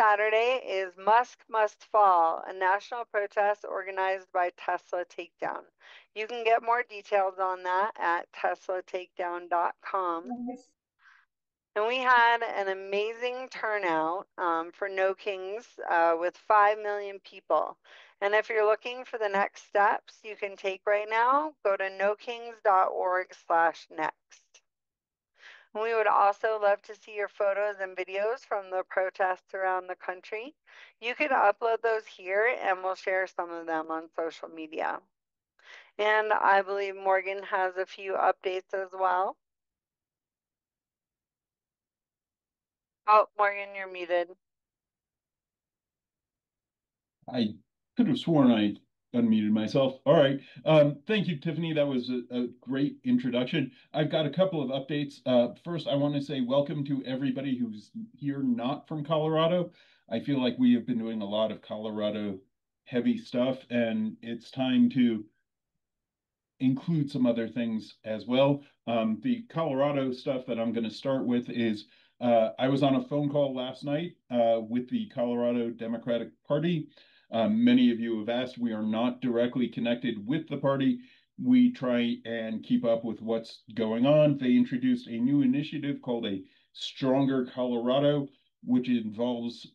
Saturday is Musk Must Fall, a national protest organized by Tesla Takedown. You can get more details on that at teslatakedown.com. And we had an amazing turnout for No Kings with 5 million people. And if you're looking for the next steps you can take right now, go to nokings.org/next. We would also love to see your photos and videos from the protests around the country. You can upload those here and we'll share some of them on social media. And I believe Morgan has a few updates as well. Oh, Morgan, you're muted. I could have sworn I unmuted myself. All right. Thank you, Tiffany. That was a great introduction. I've got a couple of updates. First, I want to say welcome to everybody who's here not from Colorado. I feel like we have been doing a lot of Colorado heavy stuff, and it's time to include some other things as well. The Colorado stuff that I'm going to start with is I was on a phone call last night with the Colorado Democratic Party. Many of you have asked, we are not directly connected with the party. We try and keep up with what's going on. They introduced a new initiative called a Stronger Colorado, which involves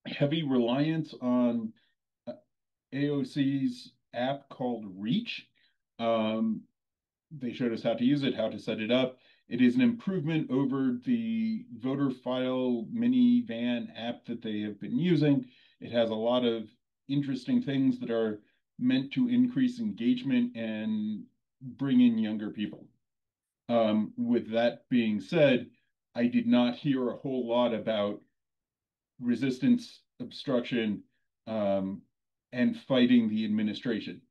heavy reliance on AOC's app called Reach. Um, they showed us how to use it, how to set it up. It is an improvement over the voter file minivan app that they have been using. It has a lot of interesting things that are meant to increase engagement and bring in younger people. With that being said, I did not hear a whole lot about resistance, obstruction, um, and fighting the administration.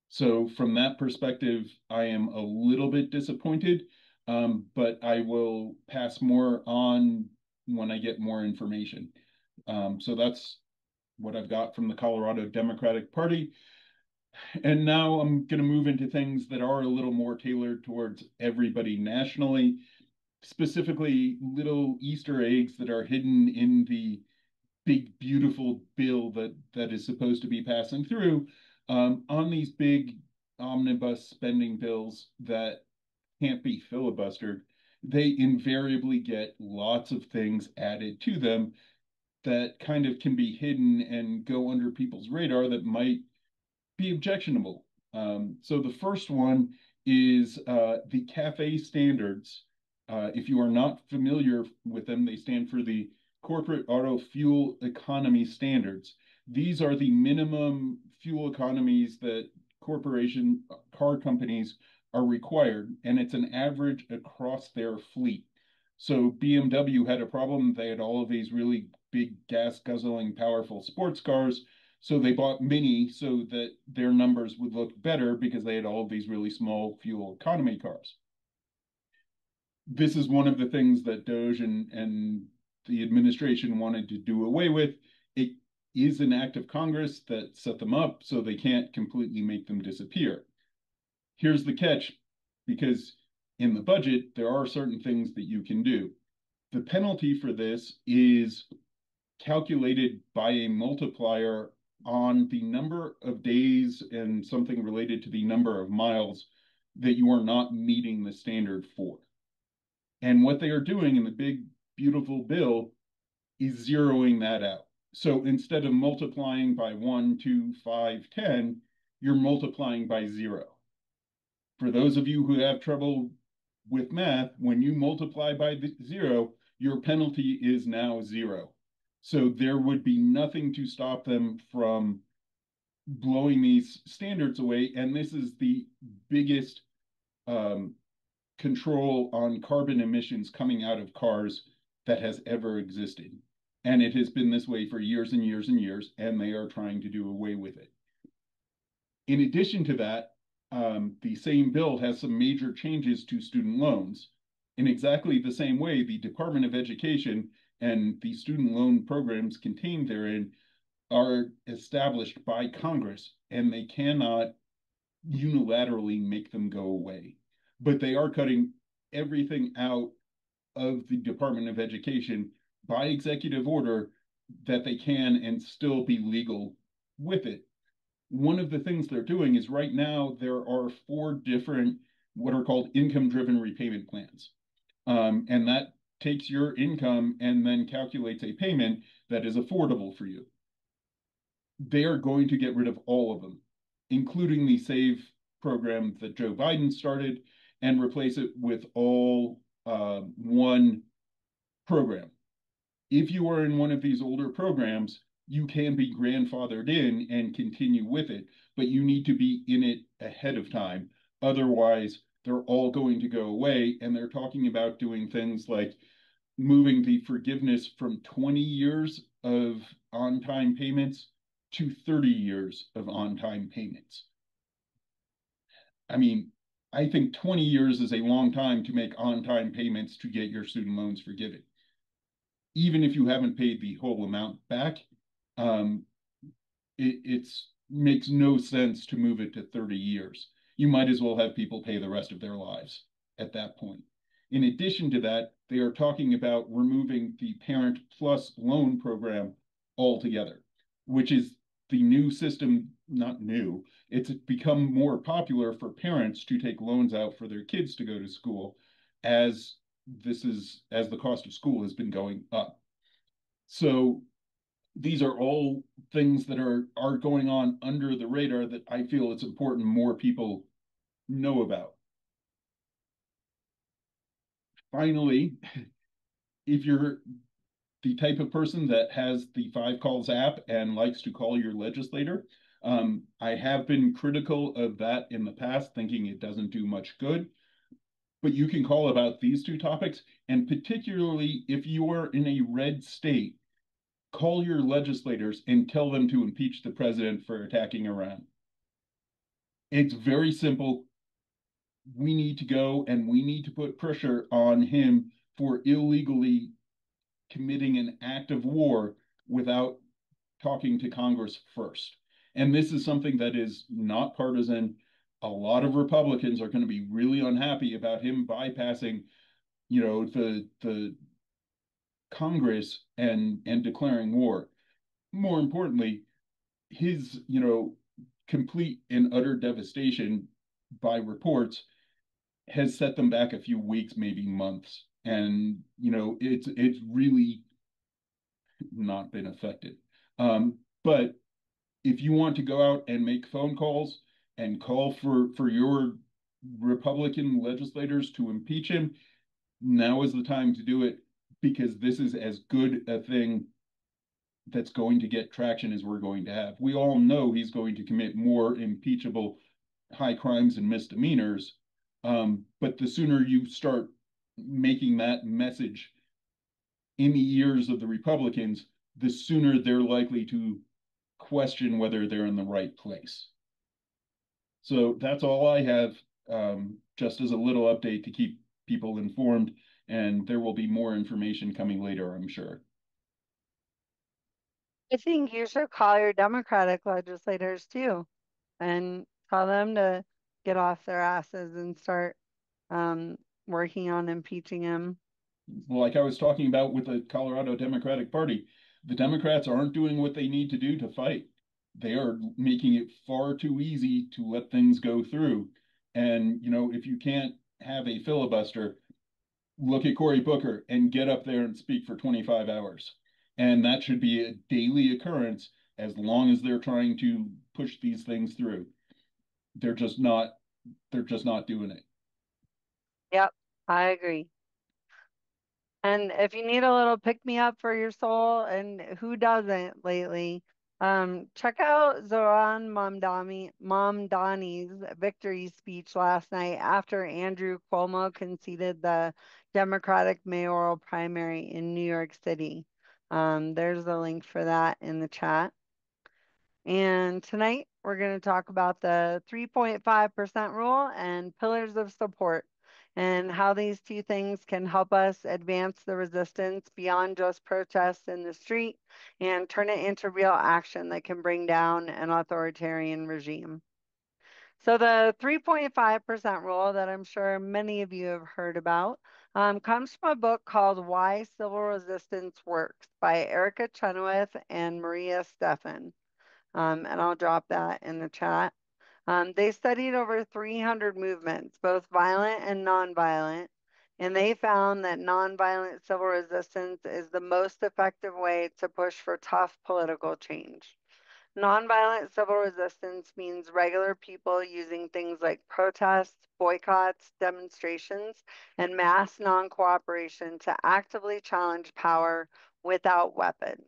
So from that perspective, I am a little bit disappointed, but I will pass more on when I get more information. So that's what I've got from the Colorado Democratic Party. And now I'm going to move into things that are a little more tailored towards everybody nationally, specifically little Easter eggs that are hidden in the big, beautiful bill that is supposed to be passing through on these big omnibus spending bills that can't be filibustered. They invariably get lots of things added to them that kind of can be hidden and go under people's radar that might be objectionable. So the first one is the CAFE standards. If you are not familiar with them, they stand for the Corporate Auto Fuel Economy Standards. These are the minimum fuel economies that corporation car companies are required, and it's an average across their fleet. So BMW had a problem. They had all of these really big gas guzzling, powerful sports cars. So they bought Mini so that their numbers would look better because they had all of these really small fuel economy cars. This is one of the things that Doge and the administration wanted to do away with. It is an act of Congress that set them up, so they can't completely make them disappear. Here's the catch, because in the budget, there are certain things that you can do. The penalty for this is calculated by a multiplier on the number of days and something related to the number of miles that you are not meeting the standard for. And what they are doing in the big, beautiful bill is zeroing that out. So instead of multiplying by 1, 2, 5, 10, you're multiplying by 0. For those of you who have trouble with math, when you multiply by 0, your penalty is now 0. So there would be nothing to stop them from blowing these standards away. And this is the biggest control on carbon emissions coming out of cars that has ever existed. And it has been this way for years and years and years, and they are trying to do away with it. In addition to that, the same bill has some major changes to student loans. In exactly the same way, the Department of Education and the student loan programs contained therein are established by Congress, and they cannot unilaterally make them go away. But they are cutting everything out of the Department of Education by executive order that they can and still be legal with it. One of the things they're doing is right now there are 4 different what are called income driven repayment plans. And that takes your income and then calculates a payment that is affordable for you. They are going to get rid of all of them, including the SAVE program that Joe Biden started, and replace it with all one program. If you are in one of these older programs, you can be grandfathered in and continue with it, but you need to be in it ahead of time. Otherwise, they're all going to go away. And they're talking about doing things like moving the forgiveness from 20 years of on time payments to 30 years of on time payments. I mean, I think 20 years is a long time to make on time payments to get your student loans forgiven. Even if you haven't paid the whole amount back, um, it makes no sense to move it to 30 years. You might as well have people pay the rest of their lives at that point. In addition to that, they are talking about removing the Parent Plus loan program altogether, which is the new system, not new, it's become more popular for parents to take loans out for their kids to go to school as as the cost of school has been going up. So these are all things that are going on under the radar that I feel it's important more people know about. Finally, if you're the type of person that has the 5 calls app and likes to call your legislator, I have been critical of that in the past, thinking it doesn't do much good. But you can call about these 2 topics, and particularly if you are in a red state, call your legislators and tell them to impeach the president for attacking Iran. It's very simple. We need to go and we need to put pressure on him for illegally committing an act of war without talking to Congress first. And this is something that is not partisan. A lot of Republicans are going to be really unhappy about him bypassing, the Congress and declaring war. More importantly, his, complete and utter devastation by reports has set them back a few weeks, maybe months. And, it's really not been affected. But if you want to go out and make phone calls and call for your Republican legislators to impeach him, now is the time to do it because this is as good a thing that's going to get traction as we're going to have. We all know he's going to commit more impeachable high crimes and misdemeanors. But the sooner you start making that message in the ears of the Republicans, the sooner they're likely to question whether they're in the right place. So that's all I have, just as a little update to keep people informed. And there will be more information coming later, I'm sure. I think you should call your Democratic legislators too and tell them to get off their asses and start um, working on impeaching him. Like I was talking about with the Colorado Democratic Party, the Democrats aren't doing what they need to do to fight. They are making it far too easy to let things go through. And, if you can't have a filibuster, look at Cory Booker and get up there and speak for 25 hours. And that should be a daily occurrence as long as they're trying to push these things through. They're just not they're just not doing it. Yep, I agree. And if you need a little pick me up for your soul, and who doesn't lately, check out Zoran Mamdani's victory speech last night after Andrew Cuomo conceded the Democratic mayoral primary in New York City. There's the link for that in the chat. And tonight we're going to talk about the 3.5% rule and pillars of support and how these 2 things can help us advance the resistance beyond just protests in the street and turn it into real action that can bring down an authoritarian regime. So the 3.5% rule that I'm sure many of you have heard about comes from a book called Why Civil Resistance Works by Erica Chenoweth and Maria Stephan. And I'll drop that in the chat. They studied over 300 movements, both violent and nonviolent, and they found that nonviolent civil resistance is the most effective way to push for tough political change. Nonviolent civil resistance means regular people using things like protests, boycotts, demonstrations, and mass non-cooperation to actively challenge power without weapons.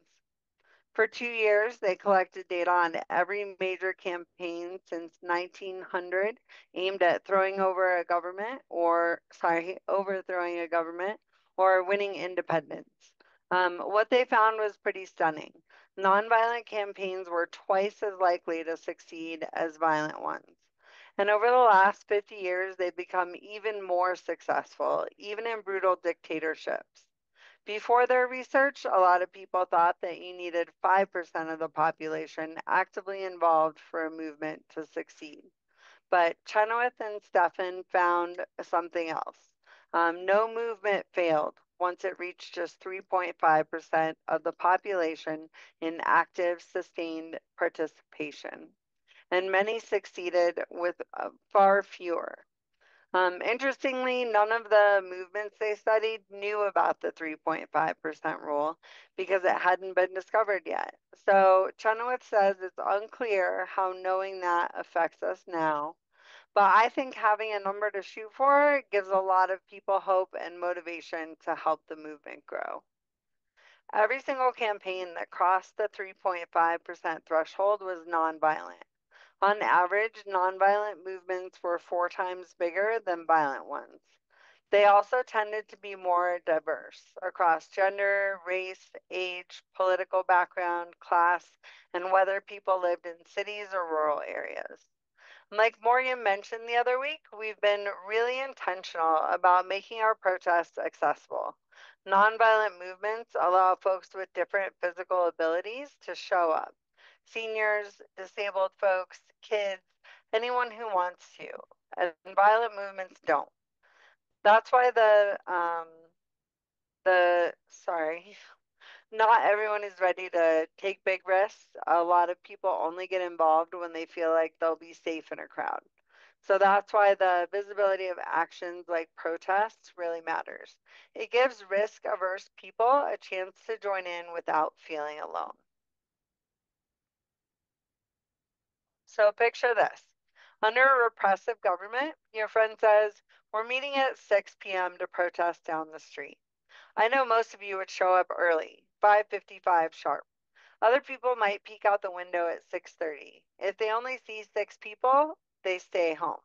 For 2 years, they collected data on every major campaign since 1900 aimed at overthrowing a government or winning independence. What they found was pretty stunning. Nonviolent campaigns were twice as likely to succeed as violent ones. And over the last 50 years, they've become even more successful, even in brutal dictatorships. Before their research, a lot of people thought that you needed 5% of the population actively involved for a movement to succeed. But Chenoweth and Stephan found something else. No movement failed once it reached just 3.5% of the population in active, sustained participation. And many succeeded with far fewer. Interestingly, none of the movements they studied knew about the 3.5% rule because it hadn't been discovered yet. So Chenoweth says it's unclear how knowing that affects us now, but I think having a number to shoot for gives a lot of people hope and motivation to help the movement grow. Every single campaign that crossed the 3.5% threshold was nonviolent. On average, nonviolent movements were 4 times bigger than violent ones. They also tended to be more diverse across gender, race, age, political background, class, and whether people lived in cities or rural areas. Like Morgan mentioned the other week, we've been really intentional about making our protests accessible. Nonviolent movements allow folks with different physical abilities to show up. Seniors, disabled folks, kids, anyone who wants to. And violent movements don't. That's why sorry, not everyone is ready to take big risks. A lot of people only get involved when they feel like they'll be safe in a crowd. So that's why the visibility of actions like protests really matters. It gives risk-averse people a chance to join in without feeling alone. So picture this. Under a repressive government, your friend says, we're meeting at 6 p.m. to protest down the street. I know most of you would show up early, 5:55 sharp. Other people might peek out the window at 6:30. If they only see 6 people, they stay home.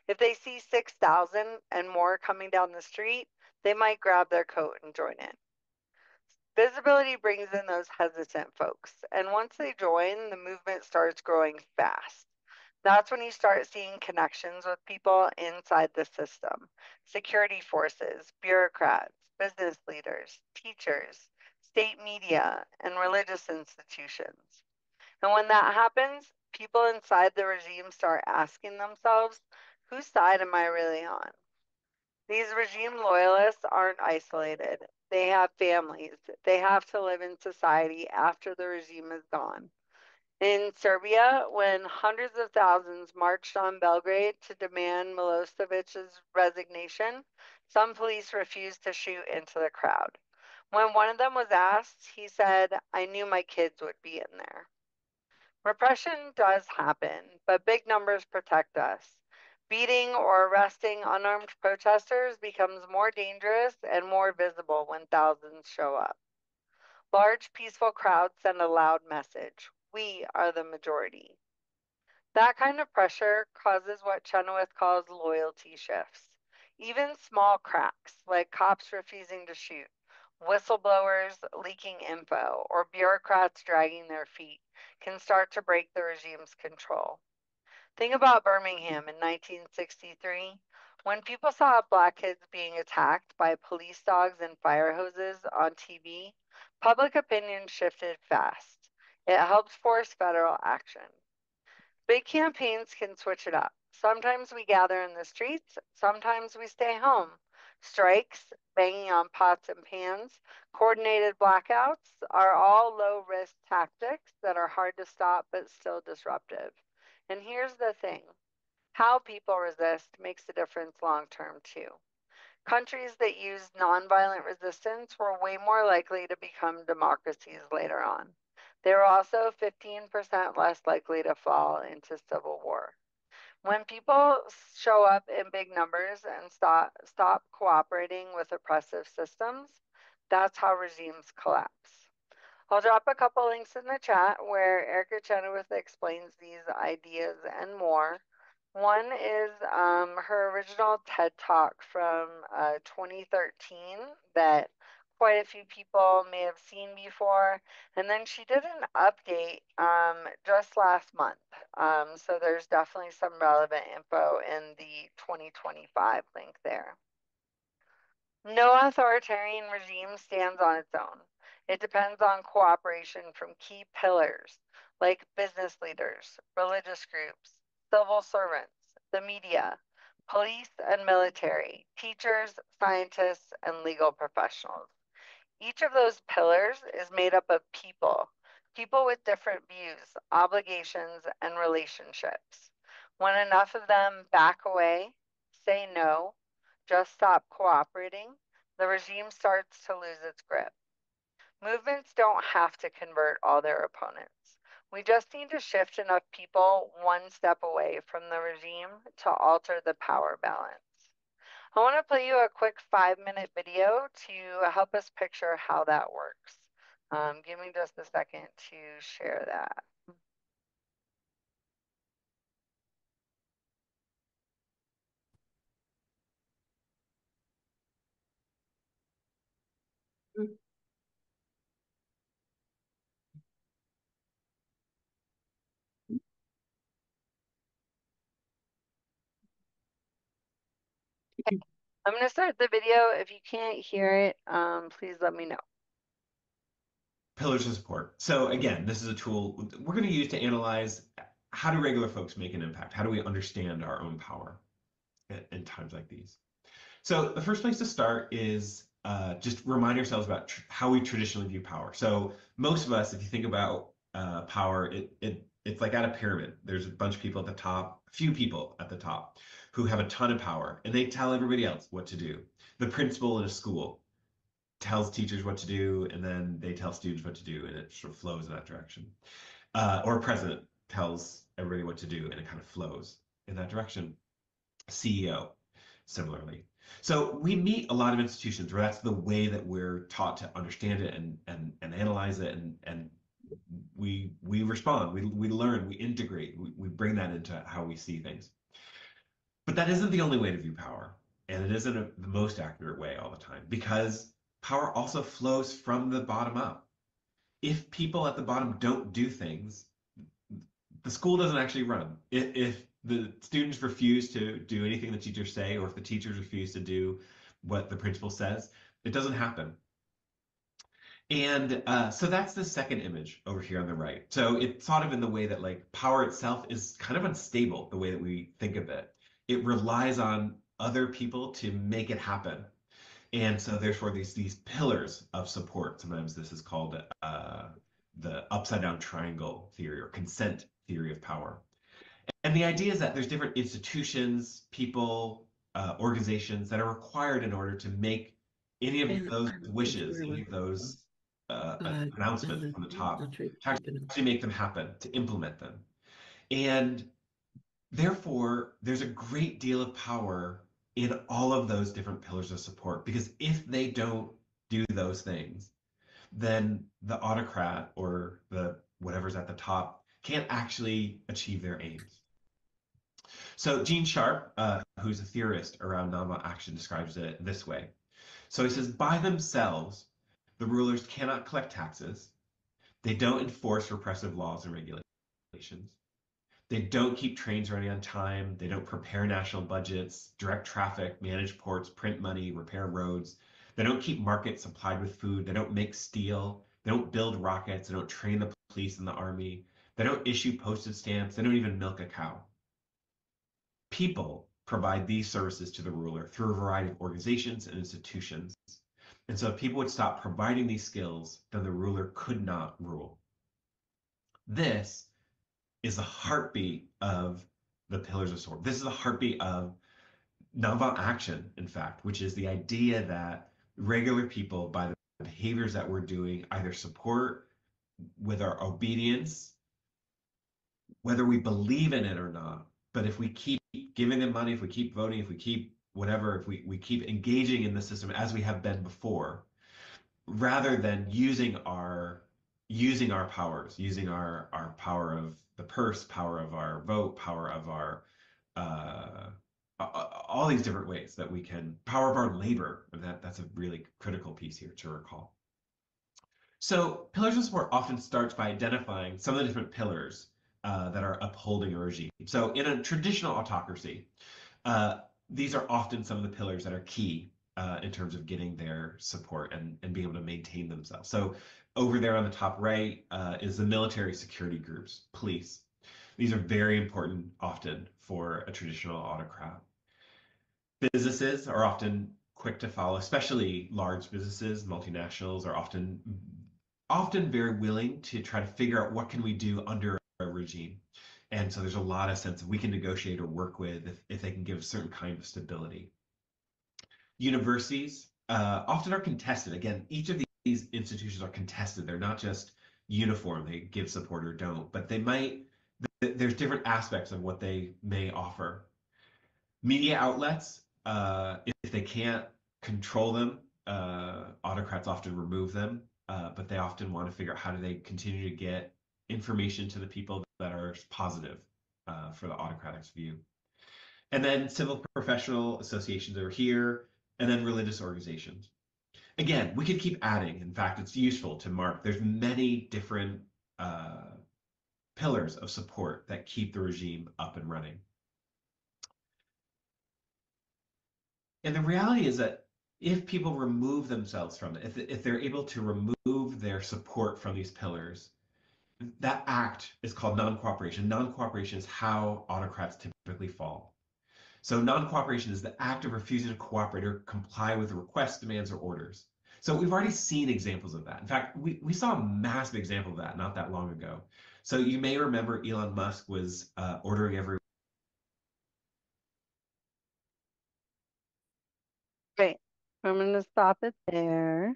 If they see 6,000 and more coming down the street, they might grab their coat and join in. Visibility brings in those hesitant folks, and once they join, the movement starts growing fast. That's when you start seeing connections with people inside the system: security forces, bureaucrats, business leaders, teachers, state media, and religious institutions. And when that happens, people inside the regime start asking themselves, whose side am I really on? These regime loyalists aren't isolated. They have families. They have to live in society after the regime is gone. In Serbia, when hundreds of thousands marched on Belgrade to demand Milosevic's resignation, some police refused to shoot into the crowd. When one of them was asked, he said, I knew my kids would be in there. Repression does happen, but big numbers protect us. Beating or arresting unarmed protesters becomes more dangerous and more visible when thousands show up. Large, peaceful crowds send a loud message. We are the majority. That kind of pressure causes what Chenoweth calls loyalty shifts. Even small cracks, like cops refusing to shoot, whistleblowers leaking info, or bureaucrats dragging their feet, can start to break the regime's control. Think about Birmingham in 1963. When people saw black kids being attacked by police dogs and fire hoses on TV, public opinion shifted fast. It helped force federal action. Big campaigns can switch it up. Sometimes we gather in the streets, sometimes we stay home. Strikes, banging on pots and pans, coordinated blackouts are all low risk tactics that are hard to stop but still disruptive. And here's the thing, how people resist makes a difference long term too. Countries that used nonviolent resistance were way more likely to become democracies later on. They were also 15% less likely to fall into civil war. When people show up in big numbers and stop cooperating with oppressive systems, that's how regimes collapse. I'll drop a couple links in the chat where Erica Chenoweth explains these ideas and more. One is her original TED Talk from 2013 that quite a few people may have seen before. And then she did an update just last month. So there's definitely some relevant info in the 2025 link there. No authoritarian regime stands on its own. It depends on cooperation from key pillars like business leaders, religious groups, civil servants, the media, police and military, teachers, scientists, and legal professionals. Each of those pillars is made up of people with different views, obligations, and relationships. When enough of them back away, say no, just stop cooperating, the regime starts to lose its grip. Movements don't have to convert all their opponents. We just need to shift enough people one step away from the regime to alter the power balance. I want to play you a quick 5-minute video to help us picture how that works. Give me just a second to share that. I'm going to start the video. If you can't hear it, please let me know. Pillars of support. So again, this is a tool we're going to use to analyze how do regular folks make an impact? How do we understand our own power in times like these? So the first place to start is just remind ourselves about how we traditionally view power. So most of us, if you think about power, it's like at a pyramid. There's a bunch of people at the top, a few people at the top who have a ton of power, and they tell everybody else what to do. The principal in a school tells teachers what to do, and then they tell students what to do, and it sort of flows in that direction. Or a president tells everybody what to do, and it kind of flows in that direction. CEO, similarly. So we meet a lot of institutions where that's the way that we're taught to understand it and analyze it, and we respond, we learn, we integrate, we bring that into how we see things. But that isn't the only way to view power, and it isn't the most accurate way all the time, because power also flows from the bottom up. If people at the bottom don't do things, the school doesn't actually run. If the students refuse to do anything the teachers say, or if the teachers refuse to do what the principal says, it doesn't happen. And so that's the second image over here on the right. So it's thought of in the way that like power itself is kind of unstable, the way that we think of it. It relies on other people to make it happen. And so therefore these pillars of support, sometimes this is called the upside down triangle theory or consent theory of power. And the idea is that there's different institutions, people, organizations that are required in order to make any of those wishes, any of those announcements from the top, to actually make them happen, to implement them. And therefore, there's a great deal of power in all of those different pillars of support, because if they don't do those things, then the autocrat or the whatever's at the top can't actually achieve their aims. So Gene Sharp, who's a theorist around nonviolent action, describes it this way. So he says, by themselves, the rulers cannot collect taxes. They don't enforce repressive laws and regulations. They don't keep trains running on time. They don't prepare national budgets, direct traffic, manage ports, print money, repair roads. They don't keep markets supplied with food. They don't make steel. They don't build rockets. They don't train the police and the army. They don't issue postage stamps. They don't even milk a cow. People provide these services to the ruler through a variety of organizations and institutions. And so if people would stop providing these skills, then the ruler could not rule. This is the heartbeat of the pillars of support. This is the heartbeat of nonviolent action, in fact, which is the idea that regular people, by the behaviors that we're doing, either support with our obedience, whether we believe in it or not. But if we keep giving them money, if we keep voting, if we keep whatever, if we keep engaging in the system as we have been before, rather than using our powers, using our power of the purse, power of our vote, power of our uh, all these different ways that we can, power of our labor. That's a really critical piece here to recall. So pillars of support often starts by identifying some of the different pillars that are upholding a regime. So in a traditional autocracy, these are often some of the pillars that are key in terms of getting their support and being able to maintain themselves. So over there on the top right is the military security groups, police. These are very important often for a traditional autocrat. Businesses are often quick to follow, especially large businesses. Multinationals are often very willing to try to figure out what can we do under a regime. And so there's a lot of sense of we can negotiate or work with if they can give a certain kind of stability. Universities often are contested. Again, each of these institutions are contested. They're not just uniform. They give support or don't, but there's different aspects of what they may offer. Media outlets, if they can't control them, autocrats often remove them, but they often want to figure out how do they continue to get information to the people that are positive for the autocratic's view. And then civil professional associations over here, and then religious organizations. Again, we could keep adding. In fact, it's useful to mark. There's many different pillars of support that keep the regime up and running. And the reality is that if people remove themselves from it, if they're able to remove their support from these pillars, that act is called non-cooperation. Non-cooperation is how autocrats typically fall. So non-cooperation is the act of refusing to cooperate or comply with requests, demands, or orders. So we've already seen examples of that. In fact, we saw a massive example of that not that long ago. So you may remember Elon Musk was ordering every. Great. I'm going to stop it there.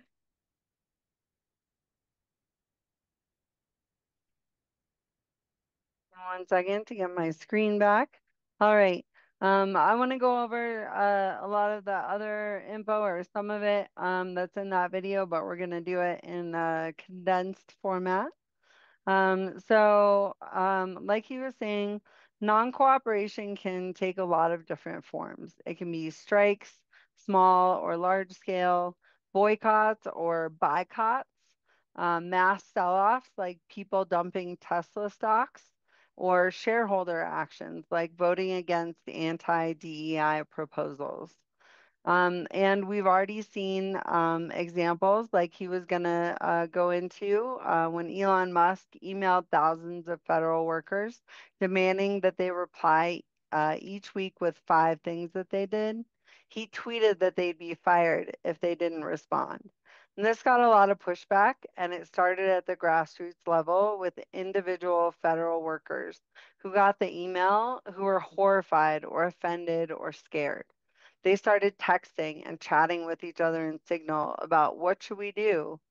One second to get my screen back. All right. I want to go over a lot of the other info or some of it that's in that video, but we're going to do it in a condensed format. Like he was saying, non-cooperation can take a lot of different forms. It can be strikes, small or large scale, boycotts or boycotts, mass sell-offs like people dumping Tesla stocks, or shareholder actions like voting against anti-DEI proposals. And we've already seen examples like he was going to go into when Elon Musk emailed thousands of federal workers demanding that they reply each week with 5 things that they did. He tweeted that they'd be fired if they didn't respond. And this got a lot of pushback, and it started at the grassroots level with individual federal workers who got the email who were horrified or offended or scared. They started texting and chatting with each other in Signal about what should we do.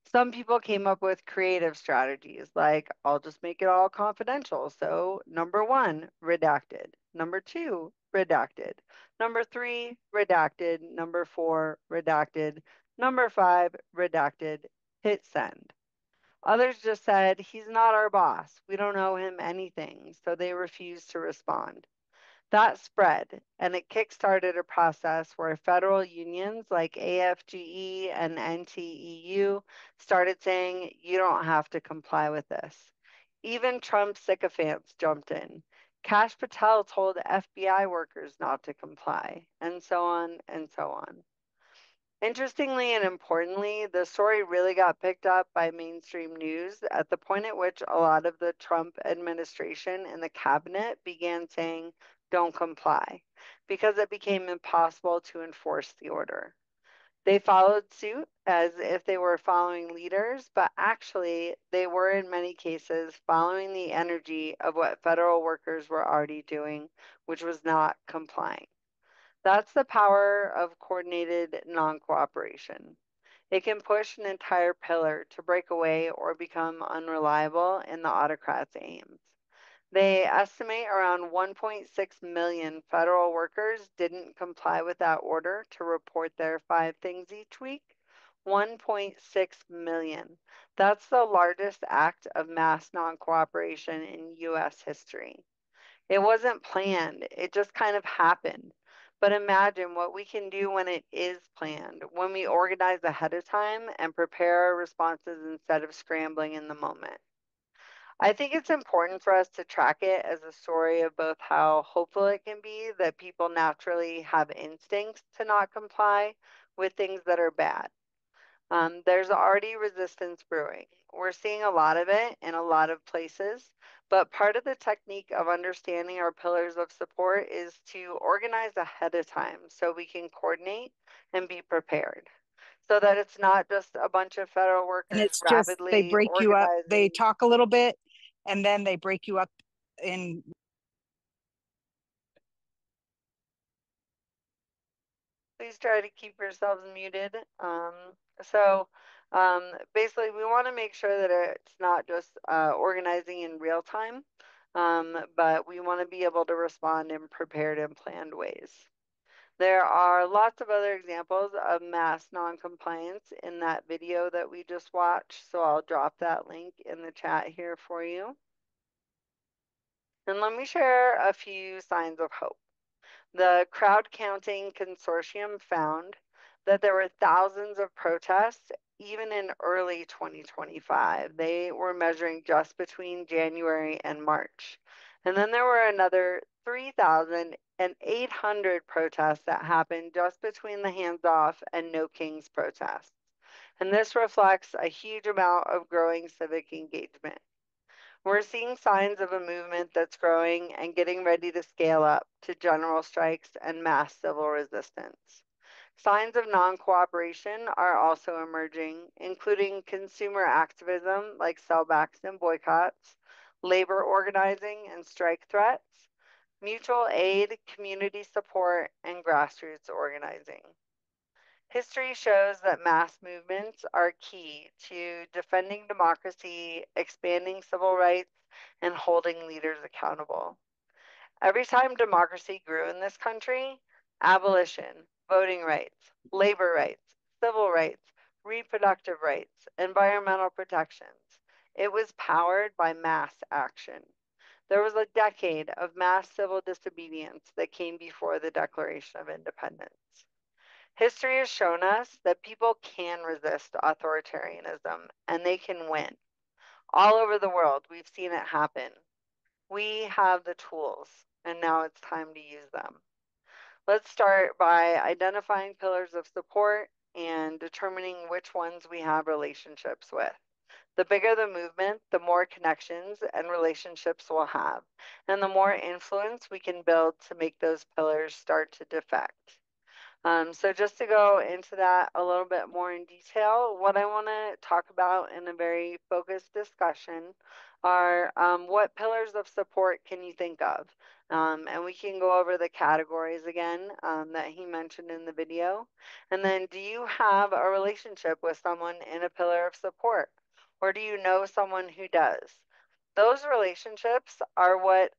Some people came up with creative strategies like, I'll just make it all confidential. So, number 1, redacted. Number 2, redacted. Number 3, redacted. Number 4, redacted. Number 5, redacted. Hit send. Others just said, he's not our boss. We don't owe him anything. So they refused to respond. That spread, and it kickstarted a process where federal unions like AFGE and NTEU started saying, you don't have to comply with this. Even Trump sycophants jumped in. Kash Patel told FBI workers not to comply, and so on and so on. Interestingly and importantly, the story really got picked up by mainstream news at the point at which a lot of the Trump administration and the cabinet began saying, don't comply, because it became impossible to enforce the order. They followed suit as if they were following leaders, but actually, they were in many cases following the energy of what federal workers were already doing, which was not complying. That's the power of coordinated non-cooperation. It can push an entire pillar to break away or become unreliable in the autocrat's aims. They estimate around 1.6 million federal workers didn't comply with that order to report their 5 things each week. 1.6 million. That's the largest act of mass non-cooperation in US history. It wasn't planned, it just kind of happened. But imagine what we can do when it is planned, when we organize ahead of time and prepare our responses instead of scrambling in the moment. I think it's important for us to track it as a story of both how hopeful it can be that people naturally have instincts to not comply with things that are bad. There's already resistance brewing. We're seeing a lot of it in a lot of places, but part of the technique of understanding our pillars of support is to organize ahead of time so we can coordinate and be prepared. So that it's not just a bunch of federal And workers it's just they rapidly break you up. They organizing. talk a little bit, and then they break you up in. Please try to keep yourselves muted. Basically, we want to make sure that it's not just organizing in real time, but we want to be able to respond in prepared and planned ways. There are lots of other examples of mass non-compliance in that video that we just watched, so I'll drop that link in the chat here for you. And let me share a few signs of hope. The crowd counting consortium found that there were thousands of protests even in early 2025. They were measuring just between January and March. And then there were another 3,800 protests that happened just between the hands off and No Kings protests. And this reflects a huge amount of growing civic engagement. We're seeing signs of a movement that's growing and getting ready to scale up to general strikes and mass civil resistance. Signs of non-cooperation are also emerging, including consumer activism like sellbacks and boycotts, labor organizing and strike threats, mutual aid, community support, and grassroots organizing. History shows that mass movements are key to defending democracy, expanding civil rights, and holding leaders accountable. Every time democracy grew in this country, abolition, voting rights, labor rights, civil rights, reproductive rights, environmental protections, it was powered by mass action. There was a decade of mass civil disobedience that came before the Declaration of Independence. History has shown us that people can resist authoritarianism and they can win. All over the world, we've seen it happen. We have the tools, and now it's time to use them. Let's start by identifying pillars of support and determining which ones we have relationships with. The bigger the movement, the more connections and relationships we'll have, and the more influence we can build to make those pillars start to defect. So just to go into that a little bit more in detail, what I want to talk about in a very focused discussion are what pillars of support can you think of? And we can go over the categories again that he mentioned in the video. And then do you have a relationship with someone in a pillar of support? Or do you know someone who does? Those relationships are what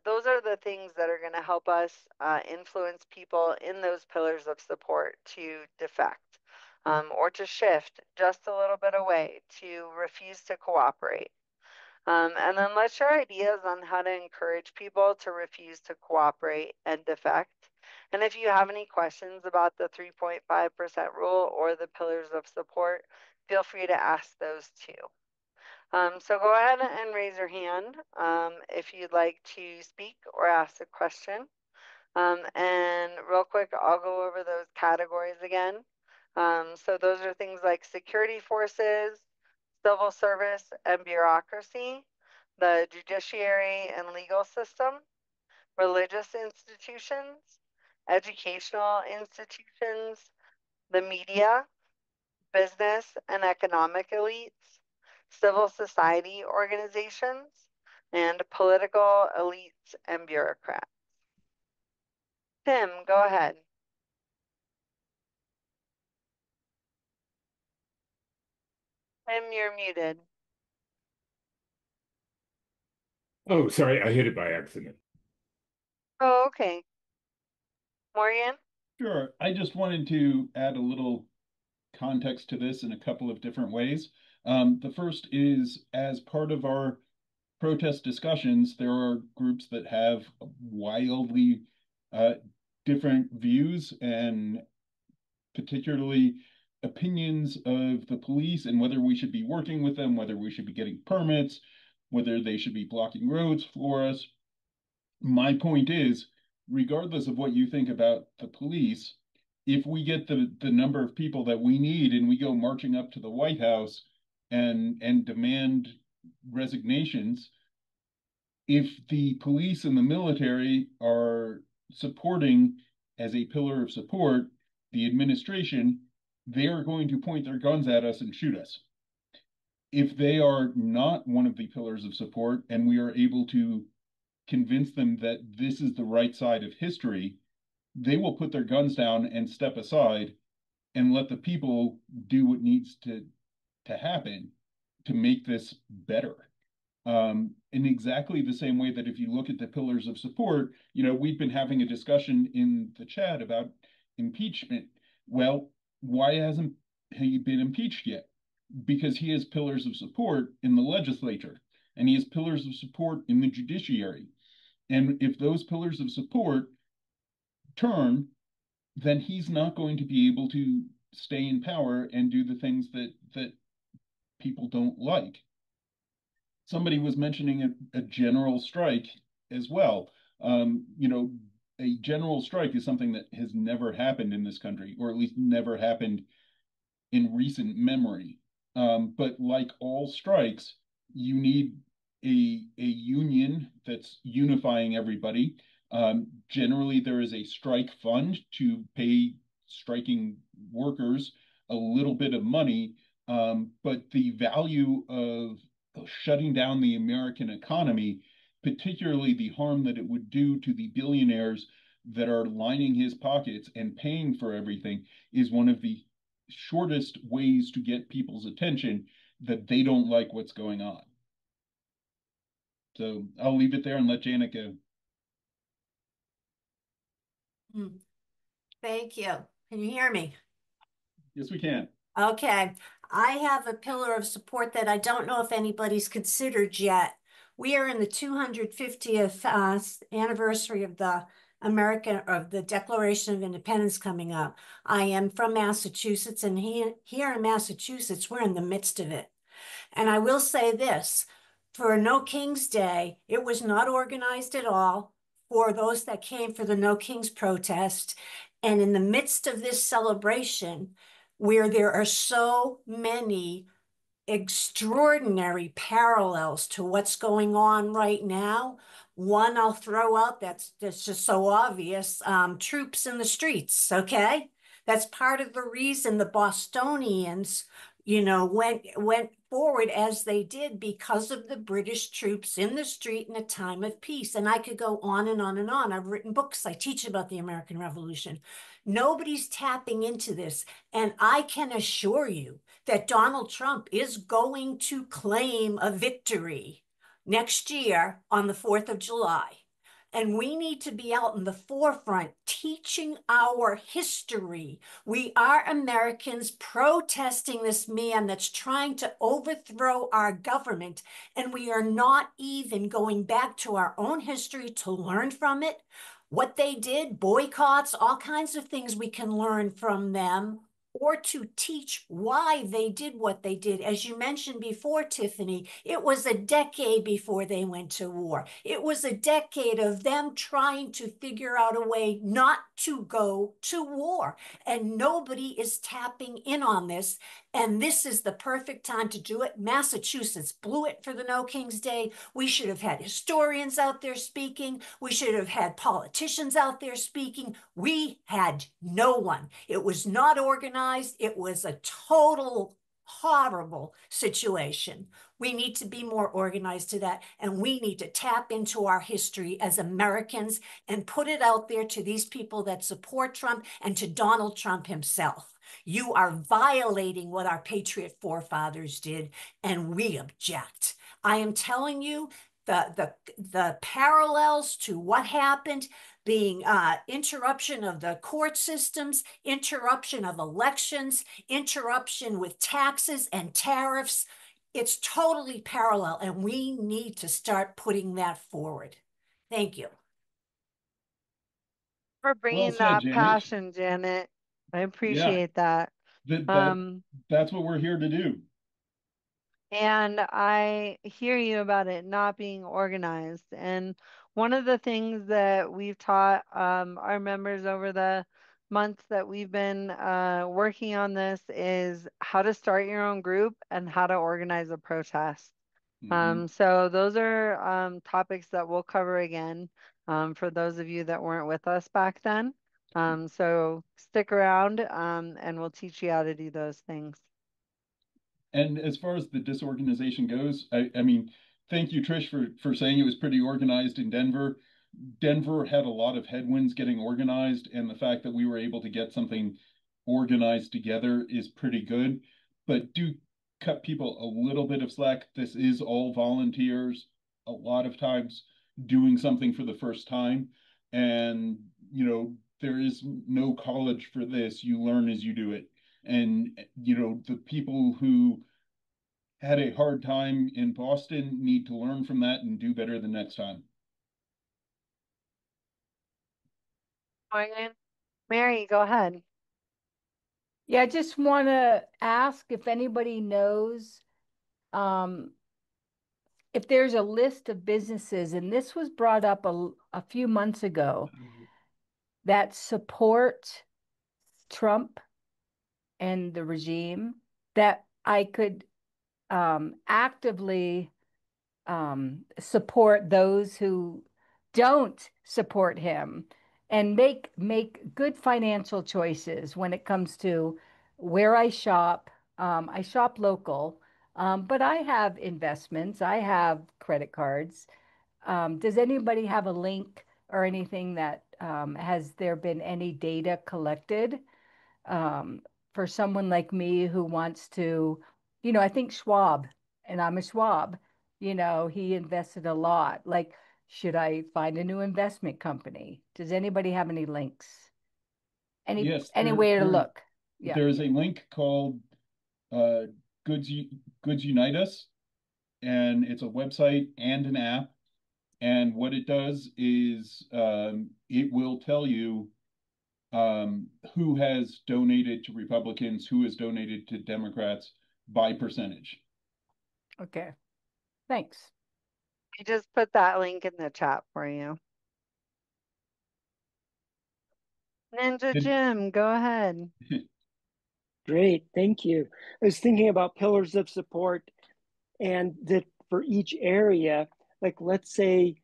those are the things that are going to help us influence people in those pillars of support to defect or to shift just a little bit away, to refuse to cooperate. And then let's share ideas on how to encourage people to refuse to cooperate and defect. And if you have any questions about the 3.5% rule or the pillars of support, feel free to ask those too. So go ahead and raise your hand if you'd like to speak or ask a question. And real quick, I'll go over those categories again. So those are things like security forces, civil service and bureaucracy, the judiciary and legal system, religious institutions, educational institutions, the media, business and economic elites, civil society organizations, and political elites and bureaucrats. Tim, go ahead. Tim, you're muted. Oh, sorry, I hit it by accident. Oh, okay. Morgan? Sure. I just wanted to add a little context to this in a couple of different ways. The first is as part of our protest discussions, there are groups that have wildly uh, different views and particularly opinions of the police and whether we should be working with them, whether we should be getting permits, whether they should be blocking roads for us. My point is, regardless of what you think about the police, if we get the number of people that we need and we go marching up to the White House and demand resignations, if the police and the military are supporting as a pillar of support the administration, they are going to point their guns at us and shoot us. If they are not one of the pillars of support and we are able to convince them that this is the right side of history, they will put their guns down and step aside and let the people do what needs to happen to make this better. In exactly the same way that if you look at the pillars of support, we've been having a discussion in the chat about impeachment. Well, why hasn't he been impeached yet? Because he has pillars of support in the legislature and he has pillars of support in the judiciary. And if those pillars of support turn, then he's not going to be able to stay in power and do the things that people don't like. Somebody was mentioning a general strike as well. A general strike is something that has never happened in this country, or at least never happened in recent memory. But like all strikes, you need a union that's unifying everybody. Generally, there is a strike fund to pay striking workers a little bit of money, but the value of shutting down the American economy, particularly the harm that it would do to the billionaires that are lining his pockets and paying for everything, is one of the shortest ways to get people's attention that they don't like what's going on. So I'll leave it there and let Janet go. Thank you. Can you hear me? Yes, we can. Okay. I have a pillar of support that I don't know if anybody's considered yet. We are in the 250th anniversary of the Declaration of Independence coming up. I am from Massachusetts, and here in Massachusetts, we're in the midst of it. And I will say this, for No King's Day, it was not organized at all for those that came for the No King's protest. And in the midst of this celebration, where there are so many extraordinary parallels to what's going on right now. One I'll throw out that's just so obvious, troops in the streets, okay? That's part of the reason the Bostonians, went forward as they did because of the British troops in the street in a time of peace. And I could go on and on and on. I've written books. I teach about the American Revolution. Nobody's tapping into this. And I can assure you that Donald Trump is going to claim a victory next year on the 4th of July. And we need to be out in the forefront teaching our history. We are Americans protesting this man that's trying to overthrow our government. And we are not even going back to our own history to learn from it. What they did, boycotts, all kinds of things we can learn from them. or to teach why they did what they did. As you mentioned before, Tiffany, it was a decade before they went to war. It was a decade of them trying to figure out a way not to go to war. And nobody is tapping in on this. And this is the perfect time to do it. Massachusetts blew it for the No King's Day. We should have had historians out there speaking. We should have had politicians out there speaking. We had no one. It was not organized. It was a total horrible situation. We need to be more organized to that, and we need to tap into our history as Americans and put it out there to these people that support Trump and to Donald Trump himself. You are violating what our patriot forefathers did, and we object. I am telling you, the parallels to what happened being interruption of the court systems, interruption of elections, interruption with taxes and tariffs. It's totally parallel, and we need to start putting that forward. Thank you. For Well bringing said, that Janet. passion, Janet. I appreciate that. That's what we're here to do. And I hear you about it not being organized. And one of the things that we've taught our members over the months that we've been working on this is how to start your own group and how to organize a protest. So those are topics that we'll cover again for those of you that weren't with us back then. So stick around and we'll teach you how to do those things. And as far as the disorganization goes, I mean, thank you, Trish, for saying it was pretty organized in Denver. Denver had a lot of headwinds getting organized, and the fact that we were able to get something organized together is pretty good. But do cut people a little bit of slack. This is all volunteers, a lot of times doing something for the first time. And, you know, there is no college for this. You learn as you do it. And, you know, the people who had a hard time in Boston need to learn from that and do better the next time. Morgan, Mary, go ahead. Yeah, I just want to ask if anybody knows if there's a list of businesses, and this was brought up a few months ago, that support Trump and the regime, that I could actively support those who don't support him and make good financial choices when it comes to where I shop. I shop local, but I have investments. I have credit cards. Does anybody have a link or anything that has there been any data collected for someone like me who wants to, I think Schwab, and I'm a Schwab, he invested a lot. Like, should I find a new investment company? Does anybody have any links? Yes, Any way to look? Yeah. There's a link called Goods Unite Us, and it's a website and an app. And what it does is it will tell you who has donated to Republicans, who has donated to Democrats by percentage. Okay, thanks. I just put that link in the chat for you. Ninja Jim, go ahead. Great, thank you. I was thinking about pillars of support, and that for each area, like let's say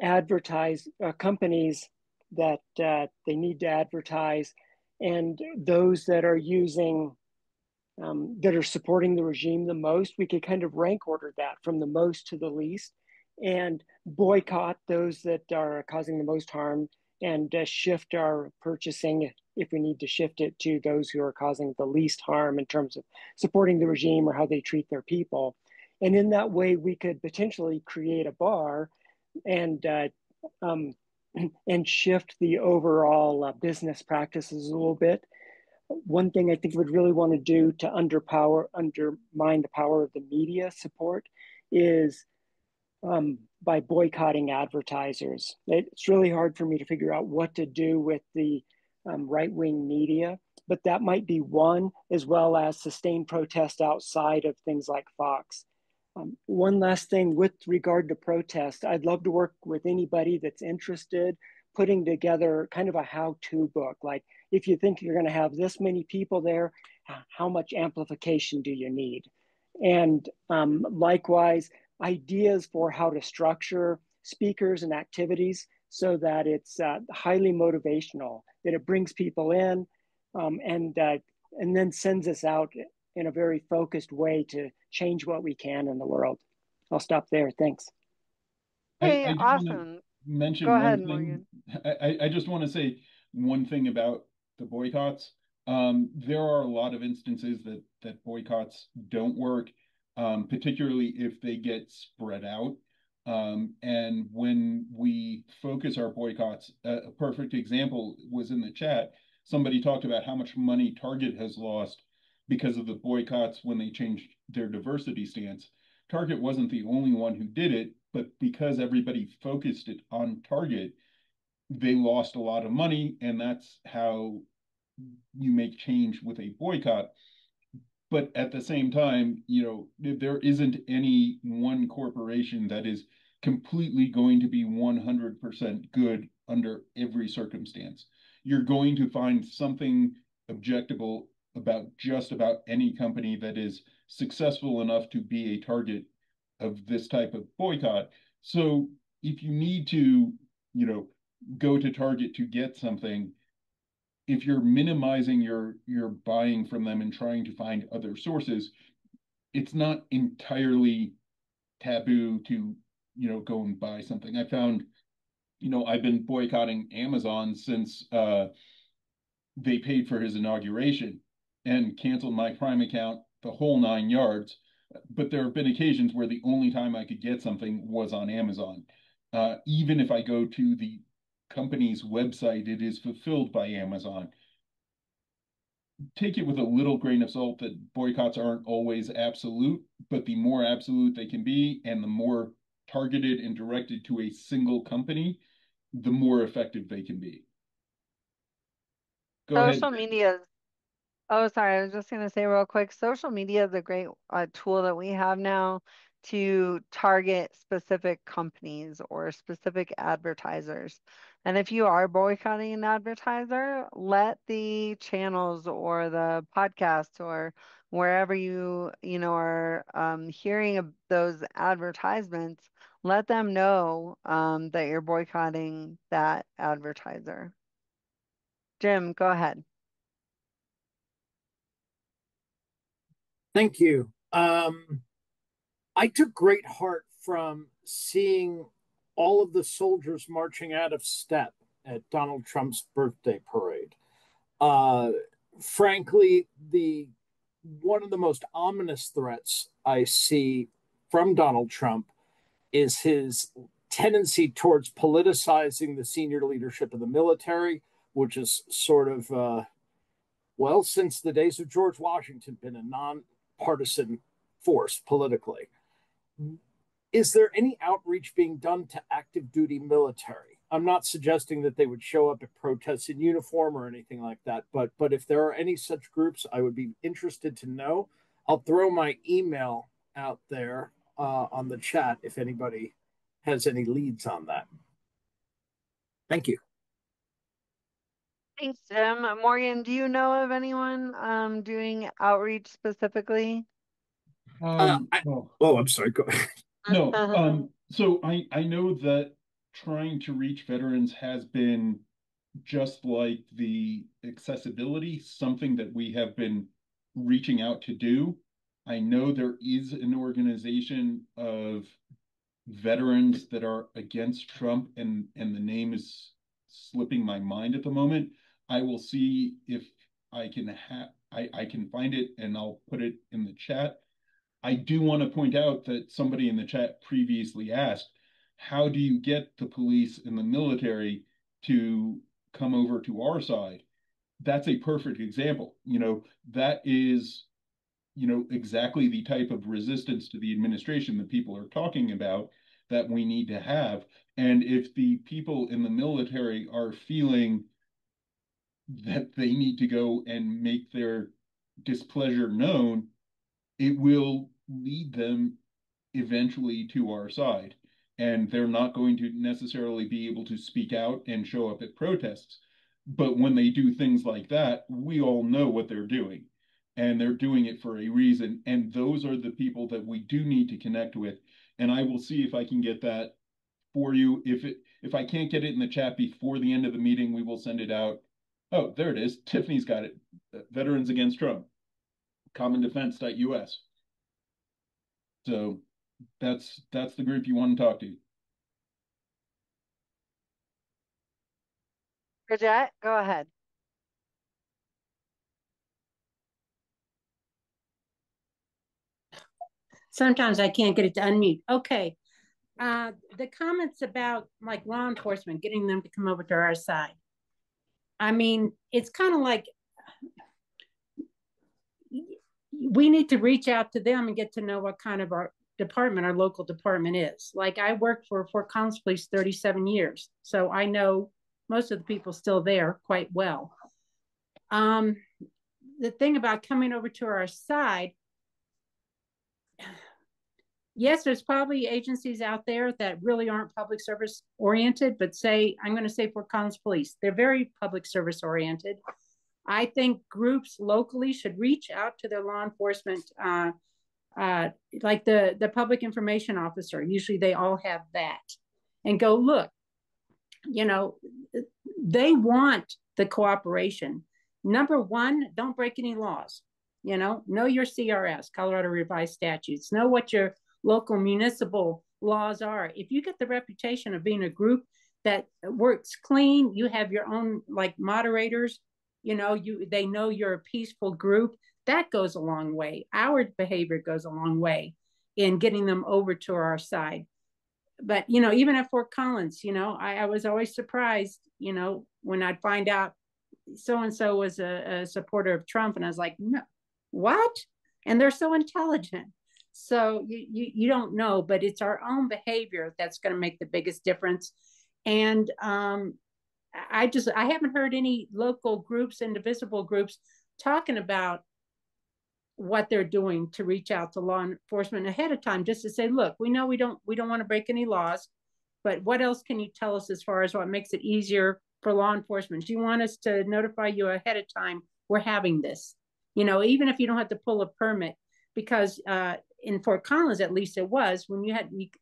advertise companies that they need to advertise, and those that are using that are supporting the regime the most, we could kind of rank order that from the most to the least and boycott those that are causing the most harm, and shift our purchasing, if we need to shift it, to those who are causing the least harm in terms of supporting the regime or how they treat their people. And in that way, we could potentially create a bar and shift the overall business practices a little bit. One thing I think we'd really want to do to undermine the power of the media support is by boycotting advertisers. It's really hard for me to figure out what to do with the right-wing media, but that might be one, as well as sustained protest outside of things like Fox. One last thing with regard to protest, I'd love to work with anybody that's interested, putting together kind of a how-to book. Like, if you think you're going to have this many people there, how much amplification do you need? And likewise, ideas for how to structure speakers and activities so that it's highly motivational, that it brings people in, and then sends us out in a very focused way to change what we can in the world. I'll stop there. Thanks. Hey, I do want to awesome. mention Go ahead, one thing. Morgan. I just want to say one thing about the boycotts. There are a lot of instances that boycotts don't work, particularly if they get spread out. And when we focus our boycotts, a perfect example was in the chat. Somebody talked about how much money Target has lost because of the boycotts when they changed their diversity stance. Target wasn't the only one who did it, but because everybody focused it on Target, they lost a lot of money, and that's how you make change with a boycott. But at the same time, there isn't any one corporation that is completely going to be 100% good under every circumstance. You're going to find something objectable about just about any company that is successful enough to be a target of this type of boycott. So if you need to, go to Target to get something, if you're minimizing your buying from them and trying to find other sources, it's not entirely taboo to, go and buy something. I found, I've been boycotting Amazon since they paid for his inauguration and canceled my Prime account, the whole 9 yards. But there have been occasions where the only time I could get something was on Amazon. Even if I go to the company's website, it is fulfilled by Amazon. Take it with a little grain of salt that boycotts aren't always absolute, but the more absolute they can be and the more targeted and directed to a single company, the more effective they can be. Go ahead. Social media. Oh, sorry. I was just going to say real quick, social media is a great tool that we have now to target specific companies or specific advertisers. And if you are boycotting an advertiser, let the channels or the podcast or wherever are hearing of those advertisements, let them know that you're boycotting that advertiser. Jim, go ahead. Thank you. I took great heart from seeing all of the soldiers marching out of step at Donald Trump's birthday parade. Frankly, one of the most ominous threats I see from Donald Trump is his tendency towards politicizing the senior leadership of the military, which is sort of, since the days of George Washington, been a nonpartisan force politically. Is there any outreach being done to active duty military? I'm not suggesting that they would show up at protests in uniform or anything like that, but if there are any such groups, I would be interested to know. I'll throw my email out there on the chat if anybody has any leads on that. Thank you. Thanks, Jim. Morgan, do you know of anyone doing outreach specifically? I'm sorry. Go ahead. No. So I know that trying to reach veterans has been, just like the accessibility, something that we have been reaching out to do. I know there is an organization of veterans that are against Trump, and the name is slipping my mind at the moment. I will see if I can I can find it, and I'll put it in the chat. I do want to point out that somebody in the chat previously asked, how do you get the police and the military to come over to our side? That's a perfect example. That is, exactly the type of resistance to the administration that people are talking about that we need to have. And if the people in the military are feeling that they need to go and make their displeasure known, it will lead them eventually to our side. And they're not going to necessarily be able to speak out and show up at protests. But when they do things like that, we all know what they're doing. And they're doing it for a reason. And those are the people that we do need to connect with. And I will see if I can get that for you. If I can't get it in the chat before the end of the meeting, we will send it out. Oh, there it is. Tiffany's got it. Veterans Against Trump, commondefense.us. So that's the group you want to talk to. Bridget, go ahead. Sometimes I can't get it to unmute. Okay. The comments about like law enforcement, getting them to come over to our side. I mean, it's kind of like we need to reach out to them and get to know what kind of our department, our local department is. Like I worked for Fort Collins Police 37 years. So I know most of the people still there quite well. The thing about coming over to our side, yes, there's probably agencies out there that really aren't public service oriented, but I'm going to say Fort Collins Police, they're very public service oriented. I think groups locally should reach out to their law enforcement, like the public information officer. Usually they all have that, and go, look, they want the cooperation. Number one, don't break any laws. Know your CRS, Colorado Revised Statutes. Know what your local municipal laws are. If you get the reputation of being a group that works clean, you have your own like moderators, they know you're a peaceful group, that goes a long way. Our behavior goes a long way in getting them over to our side. But even at Fort Collins, I was always surprised, when I'd find out so and so was a supporter of Trump, and I was like, no, what? And they're so intelligent. So you don't know, but it's our own behavior that's going to make the biggest difference. And I haven't heard any local groups, indivisible groups, talking about what they're doing to reach out to law enforcement ahead of time, just to say, look, we know we don't want to break any laws, but what else can you tell us as far as what makes it easier for law enforcement? Do you want us to notify you ahead of time we're having this? Even if you don't have to pull a permit, because in Fort Collins, at least it was, when you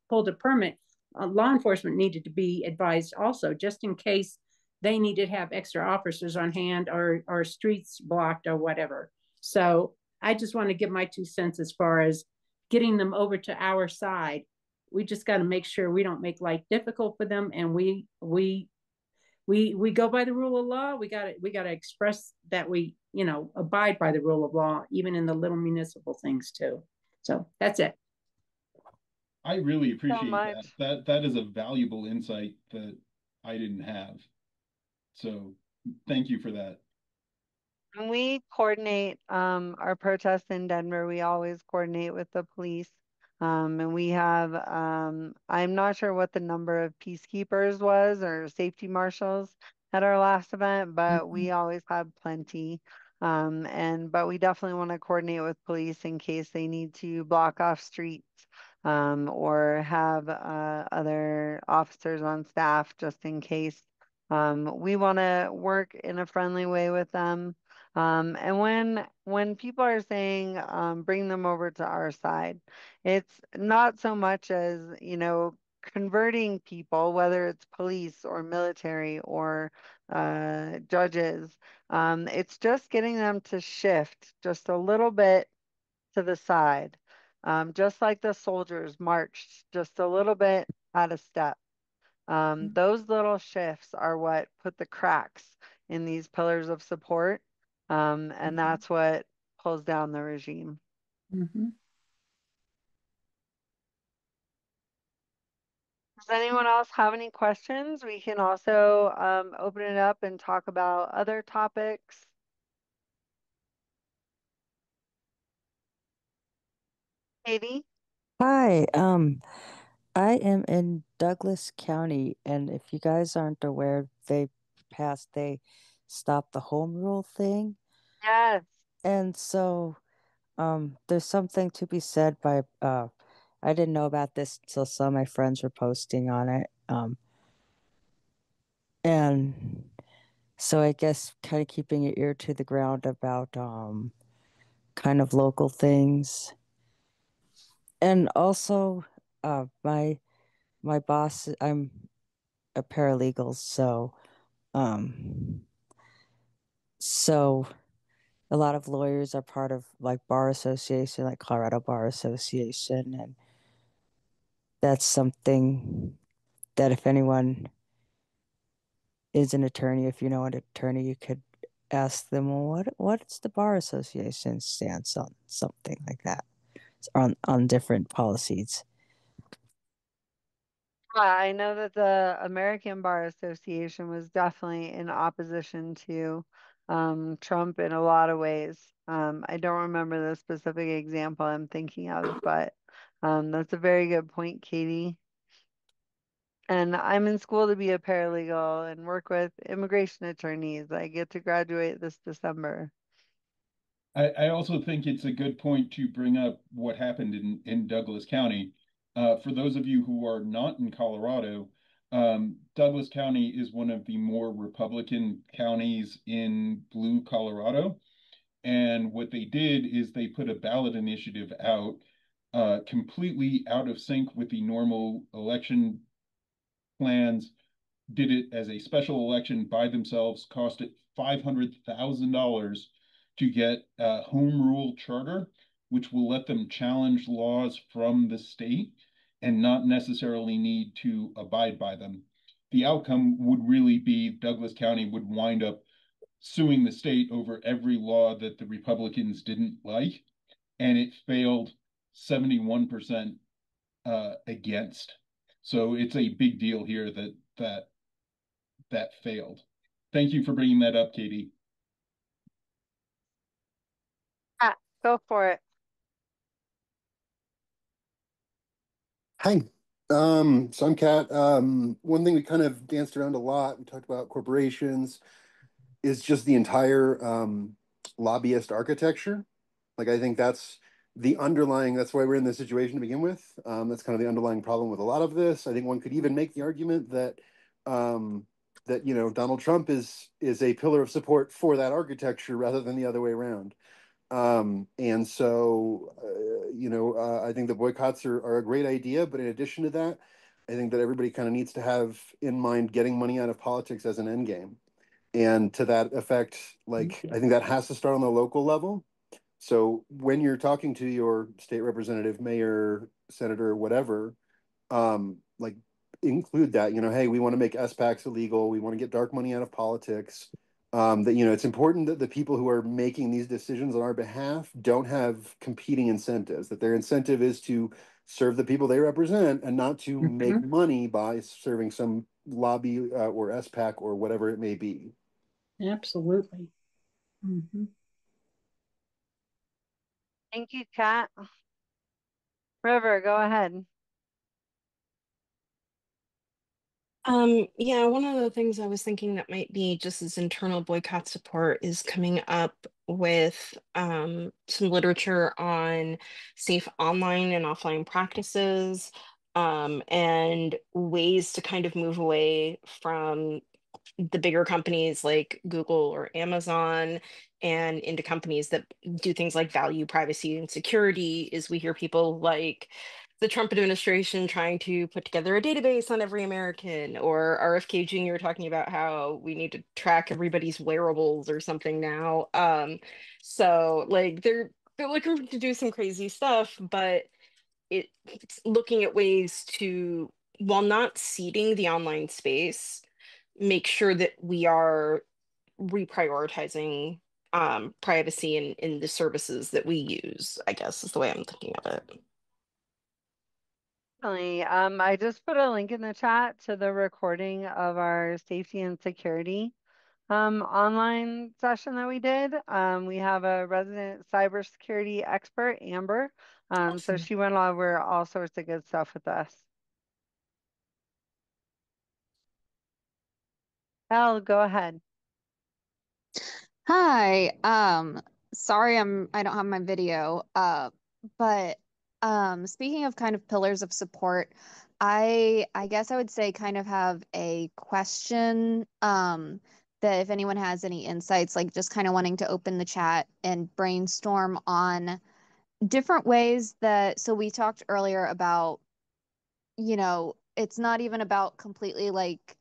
pulled a permit, law enforcement needed to be advised also, just in case they needed to have extra officers on hand or streets blocked or whatever. So I just want to give my 2 cents as far as getting them over to our side. We just got to make sure we don't make life difficult for them, and we go by the rule of law. We got to express that we abide by the rule of law, even in the little municipal things too. So that's it. I really appreciate that. That is a valuable insight that I didn't have. So thank you for that. When we coordinate our protests in Denver, we always coordinate with the police. And we have, I'm not sure what the number of peacekeepers was or safety marshals at our last event, but we always have plenty. But we definitely want to coordinate with police in case they need to block off streets or have other officers on staff just in case. We want to work in a friendly way with them. And when people are saying bring them over to our side, it's not so much as, converting people, whether it's police or military or judges. It's just getting them to shift just a little bit to the side, just like the soldiers marched just a little bit out of step. Those little shifts are what put the cracks in these pillars of support. And that's what pulls down the regime. Mm-hmm. Does anyone else have any questions? We can also open it up and talk about other topics. Katie? Hi, I am in Douglas County, and if you guys aren't aware, they stop the home rule thing. Yes. And so there's something to be said by I didn't know about this until some of my friends were posting on it. And so I guess kind of keeping your ear to the ground about kind of local things. And also my boss, I'm a paralegal, so a lot of lawyers are part of like bar association, like Colorado Bar Association, and that's something that if anyone is an attorney, if you know an attorney, you could ask them, well, what's the bar association's stance on something like that, on different policies. I know that the American Bar Association was definitely in opposition to Trump in a lot of ways. I don't remember the specific example I'm thinking of, but that's a very good point, Katie. And I'm in school to be a paralegal and work with immigration attorneys. I get to graduate this December. I also think it's a good point to bring up what happened in Douglas County. For those of you who are not in Colorado, Douglas County is one of the more Republican counties in blue Colorado. And what they did is they put a ballot initiative out, completely out of sync with the normal election plans, did it as a special election by themselves, cost it $500,000 to get a home rule charter, which will let them challenge laws from the state and not necessarily need to abide by them. The outcome would really be Douglas County would wind up suing the state over every law that the Republicans didn't like, and it failed 71% against. So it's a big deal here that failed. Thank you for bringing that up, Katie. Go for it. Hi. So I'm Kat. One thing we kind of danced around a lot, we talked about corporations, is just the entire lobbyist architecture. Like I think that's that's why we're in this situation to begin with. That's kind of the underlying problem with a lot of this. I think one could even make the argument that Donald Trump is a pillar of support for that architecture rather than the other way around. And so, I think the boycotts are a great idea. But in addition to that, I think that everybody kind of needs to have in mind getting money out of politics as an end game. And to that effect, like, I think that has to start on the local level. So when you're talking to your state representative, mayor, senator, whatever, like include that, hey, we want to make SPACs illegal. We want to get dark money out of politics. It's important that the people who are making these decisions on our behalf don't have competing incentives, that their incentive is to serve the people they represent and not to make money by serving some lobby or SPAC or whatever it may be. Absolutely. Thank you, Kat. River, go ahead. Yeah, one of the things I was thinking that might be just as internal boycott support is coming up with some literature on safe online and offline practices, and ways to kind of move away from the bigger companies like Google or Amazon and into companies that do things like value privacy and security. Is we hear people like the Trump administration trying to put together a database on every American, or RFK Jr. talking about how we need to track everybody's wearables or something now. So like they're looking to do some crazy stuff, but it's looking at ways to, while not ceding the online space, make sure that we are reprioritizing privacy in the services that we use, I guess is the way I'm thinking of it. Definitely. I just put a link in the chat to the recording of our safety and security online session that we did. We have a resident cybersecurity expert, Amber. So she went over all sorts of good stuff with us. Elle, go ahead. Hi. Sorry I don't have my video. But speaking of kind of pillars of support, I guess I would say kind of have a question that if anyone has any insights, like just kind of wanting to open the chat and brainstorm on different ways that so we talked earlier about it's not even about completely like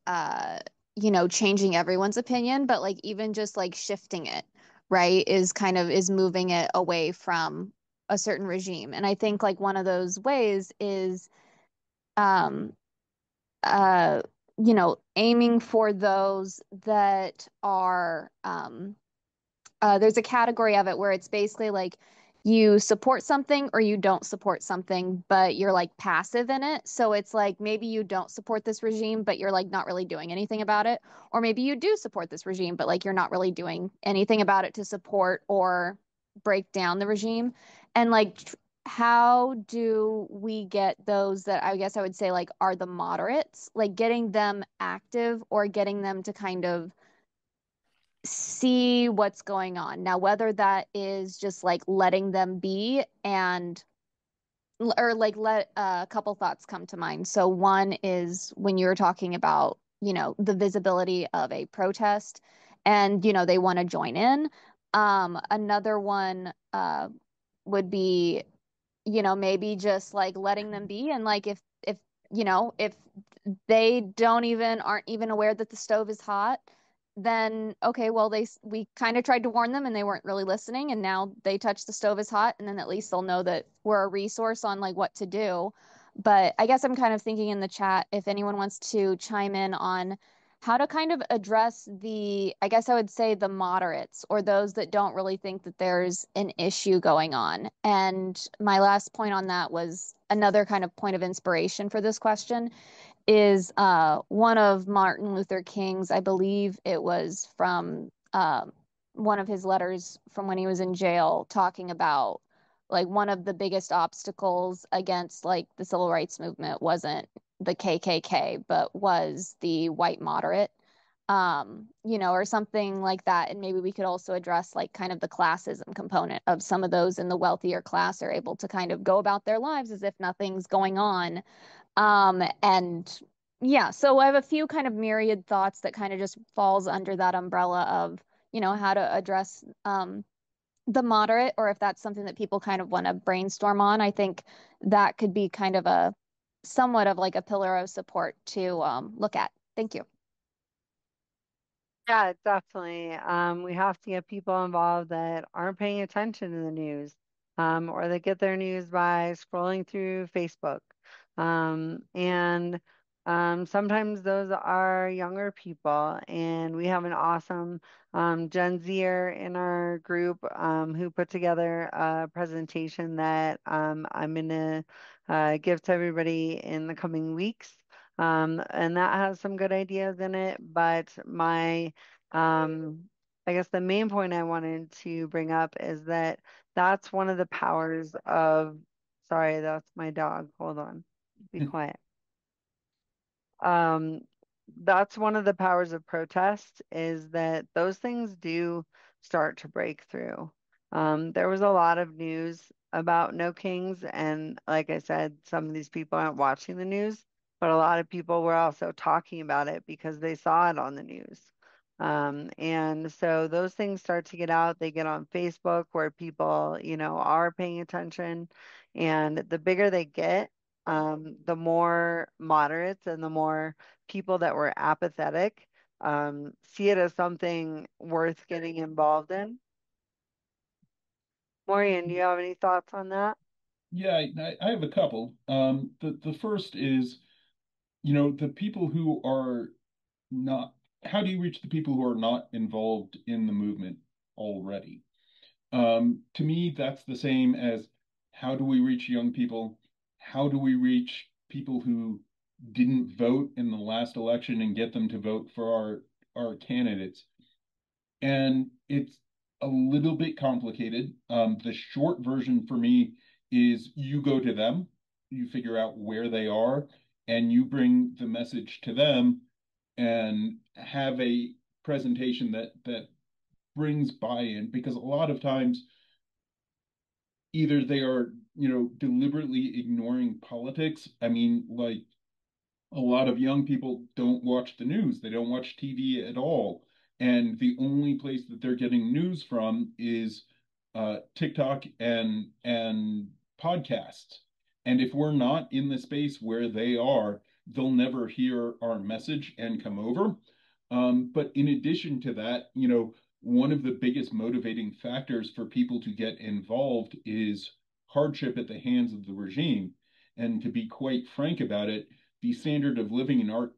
changing everyone's opinion, but like even just like shifting it, right, is kind of is moving it away from a certain regime. And I think like one of those ways is um uh aiming for those that are there's a category of it where it's basically like you support something or you don't support something, but you're like passive in it. So it's like maybe you don't support this regime, but you're like not really doing anything about it. Or maybe you do support this regime, but like you're not really doing anything about it to support or break down the regime. And like, how do we get those that I guess I would say like are the moderates, like getting them active or getting them to kind of see what's going on. Now, whether that is just like letting them be and or like let a couple thoughts come to mind. So one is when you're talking about, the visibility of a protest and, they want to join in. Another one would be, maybe just like letting them be and like if they aren't even aware that the stove is hot, then okay, well we kind of tried to warn them and they weren't really listening, and now they touch the stove is hot, and then at least they'll know that we're a resource on like what to do. But I guess I'm kind of thinking in the chat if anyone wants to chime in on how to kind of address I guess I would say the moderates or those that don't really think that there's an issue going on. And my last point on that was another kind of point of inspiration for this question is one of Martin Luther King's, I believe it was from one of his letters from when he was in jail, talking about like one of the biggest obstacles against like the civil rights movement wasn't the KKK, but was the white moderate, or something like that. And maybe we could also address like kind of the classism component of some of those in the wealthier class are able to kind of go about their lives as if nothing's going on. And yeah, so I have a few kind of myriad thoughts that kind of just falls under that umbrella of, how to address the moderate, or if that's something that people kind of want to brainstorm on. I think that could be kind of a somewhat of like a pillar of support to look at. Thank you. Yeah, definitely. We have to get people involved that aren't paying attention to the news, or that get their news by scrolling through Facebook. And sometimes those are younger people, and we have an awesome Gen Zer in our group who put together a presentation that I'm going to give to everybody in the coming weeks. And that has some good ideas in it, but I guess the main point I wanted to bring up is that that's one of the powers of, sorry, that's my dog. Hold on, be quiet. Um, that's one of the powers of protest is that those things do start to break through. There was a lot of news about No Kings, and like I said, some of these people aren't watching the news, but a lot of people were also talking about it because they saw it on the news. And so those things start to get out. They get on Facebook where people, are paying attention, and the bigger they get, the more moderates and the more people that were apathetic see it as something worth getting involved in. Maureen, do you have any thoughts on that? Yeah, I have a couple. The first is, the people who are not, how do you reach the people who are not involved in the movement already? To me, that's the same as how do we reach young people? How do we reach people who didn't vote in the last election and get them to vote for our candidates? And it's a little bit complicated. The short version for me is you go to them, you figure out where they are, and you bring the message to them and have a presentation that brings buy-in, because a lot of times either they are, deliberately ignoring politics. I mean, like, a lot of young people don't watch the news. They don't watch TV at all. And the only place that they're getting news from is TikTok and podcasts. And if we're not in the space where they are, they'll never hear our message and come over. But in addition to that, one of the biggest motivating factors for people to get involved is hardship at the hands of the regime. And to be quite frank about it, the standard of living in our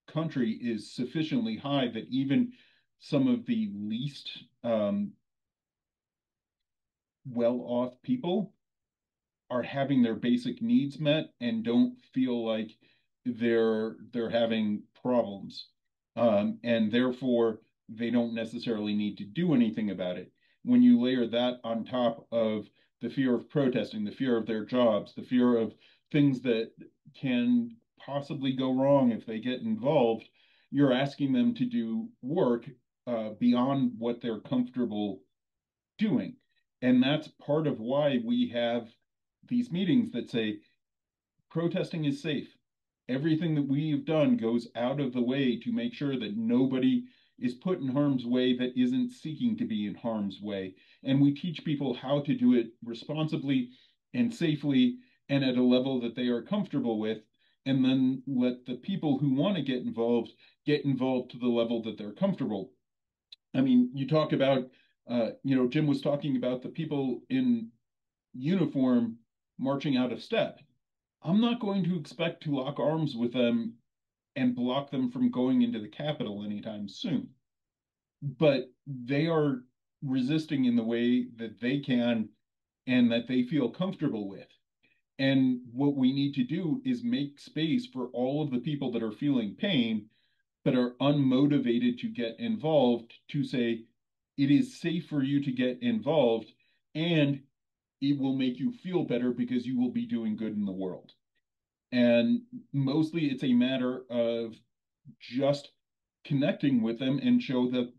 country is sufficiently high that even some of the least well-off people are having their basic needs met and don't feel like they're having problems, and therefore they don't necessarily need to do anything about it. When you layer that on top of the fear of protesting, the fear of their jobs, the fear of things that can possibly go wrong if they get involved, you're asking them to do work beyond what they're comfortable doing. And that's part of why we have these meetings that say protesting is safe. Everything that we have done goes out of the way to make sure that nobody is put in harm's way that isn't seeking to be in harm's way. And we teach people how to do it responsibly and safely and at a level that they are comfortable with, and then let the people who want to get involved to the level that they're comfortable. I mean, you talk about, Jim was talking about the people in uniform marching out of step. I'm not going to expect to lock arms with them and block them from going into the Capitol anytime soon. But they are resisting in the way that they can and that they feel comfortable with. And what we need to do is make space for all of the people that are feeling pain but are unmotivated to get involved to say, it is safe for you to get involved and it will make you feel better because you will be doing good in the world. And mostly it's a matter of just connecting with them and show that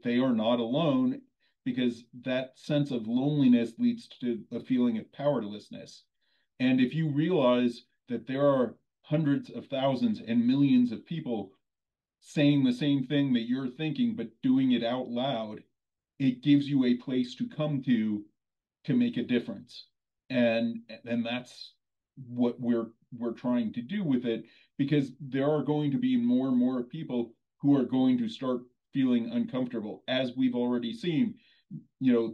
they are not alone, because that sense of loneliness leads to a feeling of powerlessness. And if you realize that there are hundreds of thousands and millions of people saying the same thing that you're thinking, but doing it out loud, it gives you a place to come to make a difference. And that's what we're trying to do with it, because there are going to be more and more people who are going to start feeling uncomfortable, as we've already seen. There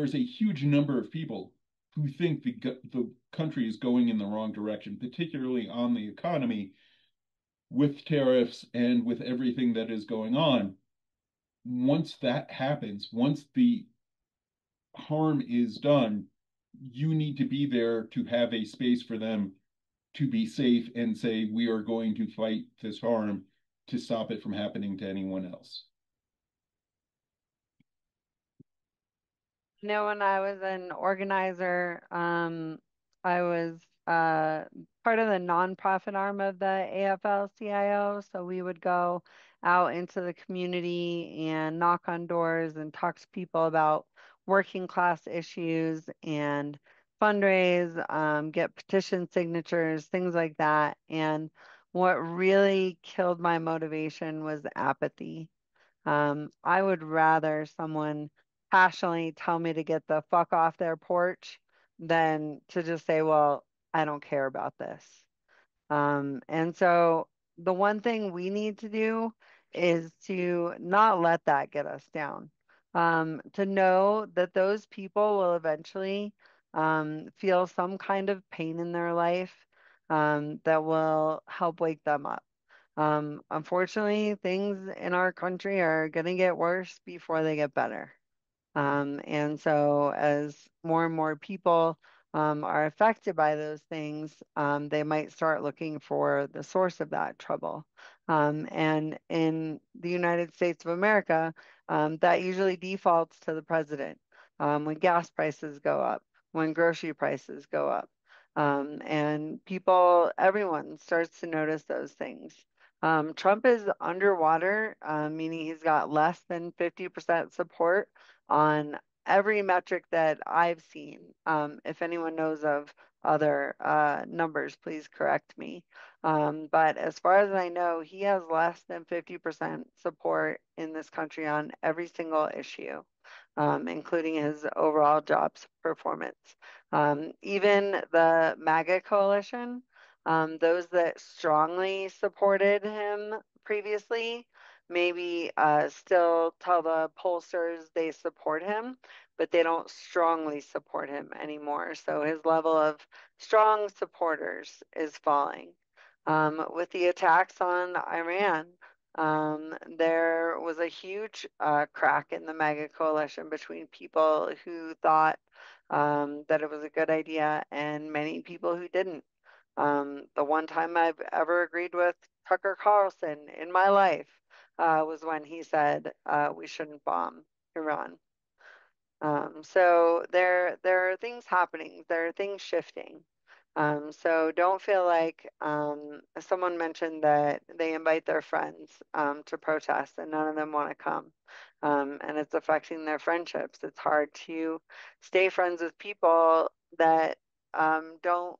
is a huge number of people who think the country is going in the wrong direction, particularly on the economy, with tariffs and with everything that is going on. Once that happens, once the harm is done, you need to be there to have a space for them to be safe and say, we are going to fight this harm to stop it from happening to anyone else. When I was an organizer, I was part of the nonprofit arm of the AFL-CIO. So we would go out into the community and knock on doors and talk to people about working class issues and fundraise, get petition signatures, things like that. And what really killed my motivation was apathy. I would rather someone passionately tell me to get the fuck off their porch than to just say, well, I don't care about this. And so the one thing we need to do is to not let that get us down. To know that those people will eventually feel some kind of pain in their life that will help wake them up. Unfortunately, things in our country are going to get worse before they get better. And so as more and more people are affected by those things, they might start looking for the source of that trouble. And in the United States of America, that usually defaults to the president when gas prices go up, when grocery prices go up. And everyone starts to notice those things. Trump is underwater, meaning he's got less than 50% support on every metric that I've seen. If anyone knows of other numbers, please correct me. But as far as I know, he has less than 50% support in this country on every single issue, including his overall jobs performance. Even the MAGA coalition, those that strongly supported him previously maybe still tell the pollsters they support him, but they don't strongly support him anymore. So his level of strong supporters is falling. With the attacks on Iran, there was a huge crack in the MAGA coalition between people who thought that it was a good idea and many people who didn't. The one time I've ever agreed with Tucker Carlson in my life was when he said we shouldn't bomb Iran. So there are things happening. There are things shifting. So don't feel like someone mentioned that they invite their friends to protest and none of them want to come. And it's affecting their friendships. It's hard to stay friends with people that don't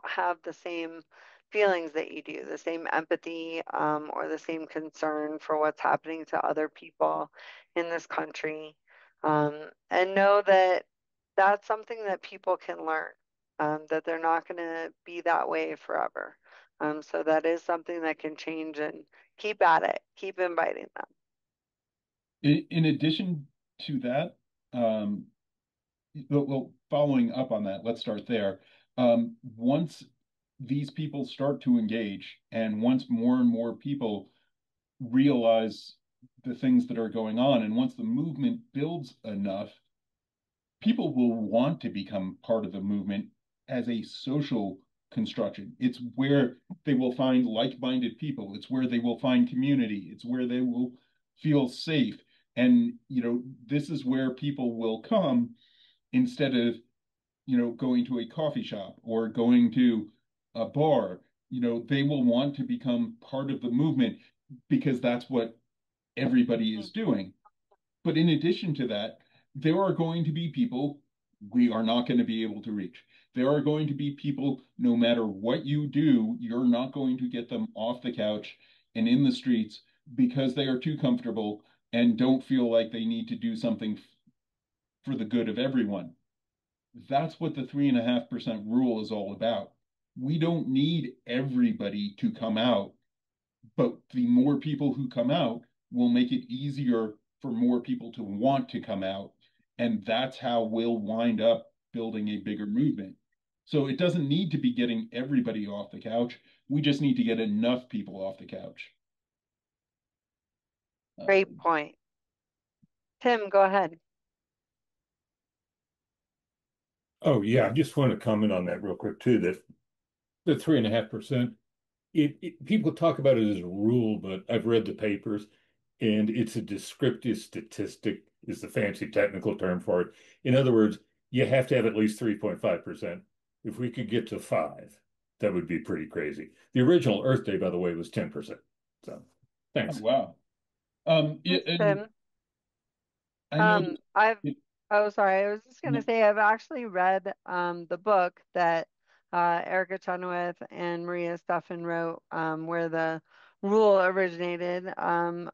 have the same feelings that you do, the same empathy or the same concern for what's happening to other people in this country. And know that that's something that people can learn, that they're not going to be that way forever. So that is something that can change, and keep at it, keep inviting them. In addition to that, well, following up on that, let's start there. Once these people start to engage, and once more and more people realize the things that are going on, and once the movement builds enough, people will want to become part of the movement as a social construction. It's where they will find like-minded people. It's where they will find community. It's where they will feel safe. And, this is where people will come instead of, going to a coffee shop or going to a bar. They will want to become part of the movement because that's what everybody is doing. But in addition to that, there are going to be people we are not going to be able to reach. There are going to be people, no matter what you do, you're not going to get them off the couch and in the streets because they are too comfortable and don't feel like they need to do something for the good of everyone. That's what the 3.5% rule is all about. We don't need everybody to come out, but the more people who come out will make it easier for more people to want to come out. And that's how we'll wind up building a bigger movement. So it doesn't need to be getting everybody off the couch. We just need to get enough people off the couch. Great point. Tim, go ahead. Oh, yeah. I just want to comment on that real quick, too, that the 3.5%, people talk about it as a rule, but I've read the papers and it's a descriptive statistic is the fancy technical term for it. In other words, you have to have at least 3.5%. If we could get to 5, that would be pretty crazy. The original Earth Day, by the way, was 10%. So thanks. Oh, wow. And I know Oh, sorry. I was just going to say I've actually read the book that Erica Chenoweth and Maria Steffen wrote, where the rule originated,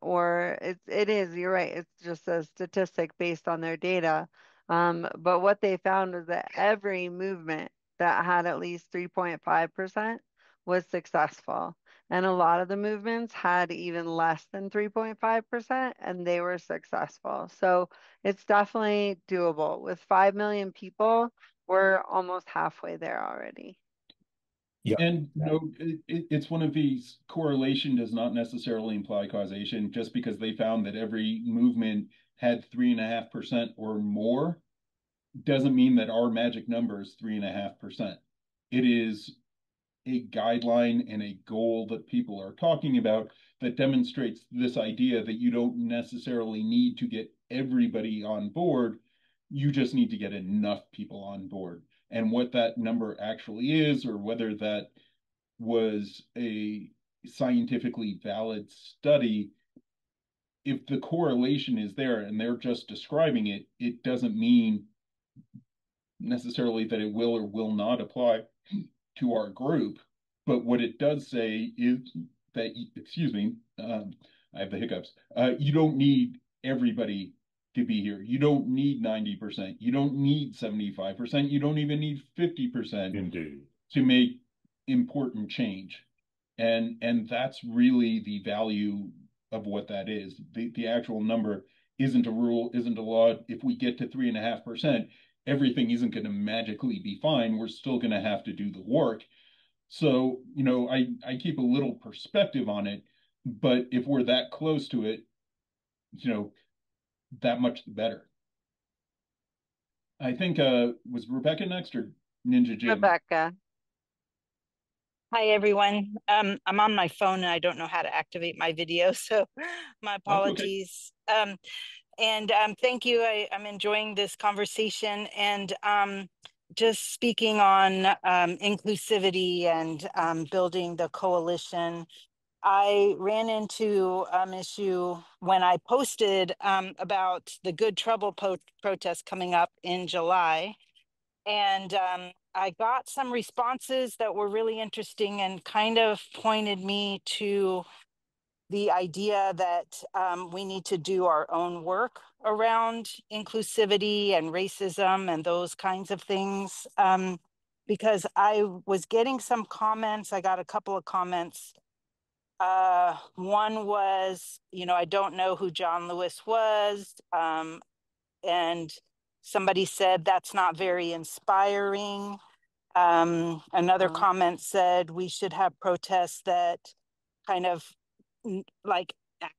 or it is, you're right, it's just a statistic based on their data. But what they found was that every movement that had at least 3.5% was successful. And a lot of the movements had even less than 3.5%, and they were successful. So it's definitely doable. With 5 million people, we're almost halfway there already. Yeah. And it's one of these, correlation does not necessarily imply causation. Just because they found that every movement had 3.5% or more doesn't mean that our magic number is 3.5%. It is a guideline and a goal that people are talking about that demonstrates this idea that you don't necessarily need to get everybody on board. You just need to get enough people on board. And what that number actually is, or whether that was a scientifically valid study, if the correlation is there and they're just describing it, it doesn't mean necessarily that it will or will not apply to our group. But what it does say is that, excuse me, I have the hiccups. You don't need everybody to be here. You don't need 90%. You don't need 75%. You don't even need 50% Indeed. to make important change. And that's really the value of what that is. The actual number isn't a rule, isn't a law. If we get to 3.5%, everything isn't going to magically be fine. We're still going to have to do the work. So, I keep a little perspective on it, but if we're that close to it, that much the better. I think was Rebecca next or Ninja Jim? Rebecca. Hi, everyone. I'm on my phone and I don't know how to activate my video, so my apologies. Okay. Thank you. I'm enjoying this conversation, and just speaking on inclusivity and building the coalition. I ran into an issue when I posted about the Good Trouble protest coming up in July. And I got some responses that were really interesting and kind of pointed me to the idea that we need to do our own work around inclusivity and racism and those kinds of things. Because I was getting some comments, I got a couple of comments. One was, I don't know who John Lewis was. And somebody said that's not very inspiring. Another comment said we should have protests that kind of like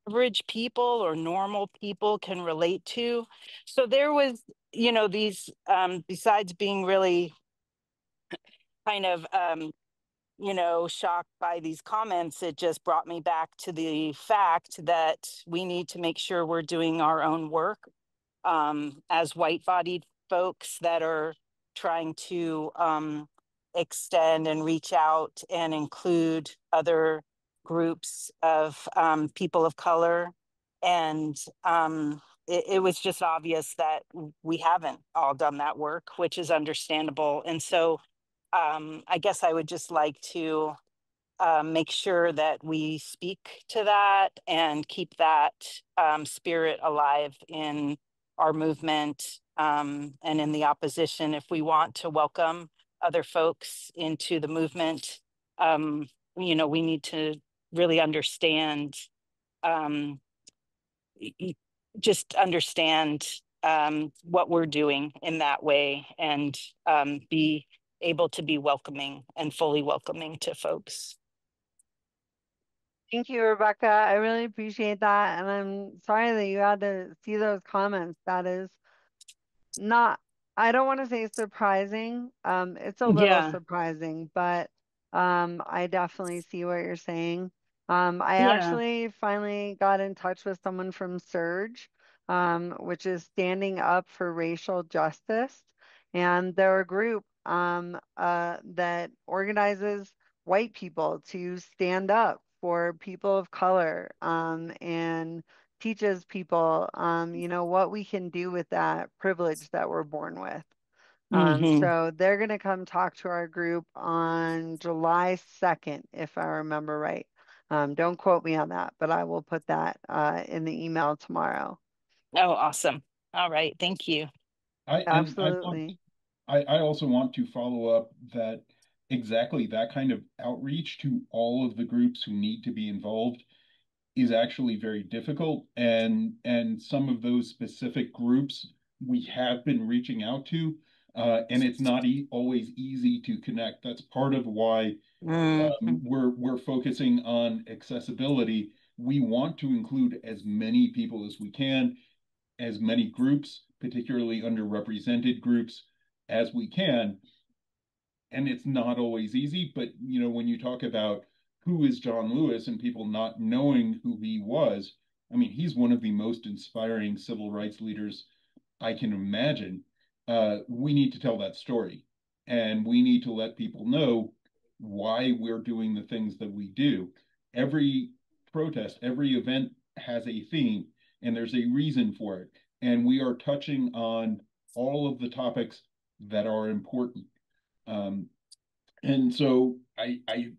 average people or normal people can relate to. So there was, these, besides being really kind of, shocked by these comments, it just brought me back to the fact that we need to make sure we're doing our own work as white-bodied folks that are trying to extend and reach out and include other groups of people of color. And it was just obvious that we haven't all done that work, which is understandable. And so I guess I would just like to make sure that we speak to that and keep that spirit alive in our movement and in the opposition. If we want to welcome other folks into the movement, we need to really understand, just understand what we're doing in that way, and be able to be welcoming and fully welcoming to folks. Thank you, Rebecca. I really appreciate that. And I'm sorry that you had to see those comments. That is not, I don't want to say surprising. It's a little surprising, but I definitely see what you're saying. I actually finally got in touch with someone from Surge, which is Standing Up for Racial Justice. And they're a group that organizes white people to stand up for people of color, and teaches people, what we can do with that privilege that we're born with. So they're going to come talk to our group on July 2nd, if I remember right. Don't quote me on that, but I will put that in the email tomorrow. Oh, awesome. All right. Thank you. Absolutely. I also want to follow up that exactly that kind of outreach to all of the groups who need to be involved is actually very difficult. And some of those specific groups we have been reaching out to, and it's not always easy to connect. That's part of why we're focusing on accessibility. We want to include as many people as we can, as many groups, particularly underrepresented groups, as we can. And it's not always easy, but when you talk about who is John Lewis and people not knowing who he was, I mean, he's one of the most inspiring civil rights leaders I can imagine. We need to tell that story, and we need to let people know why we're doing the things that we do. every protest, every event has a theme, and there's a reason for it. And we are touching on all of the topics that are important. And so I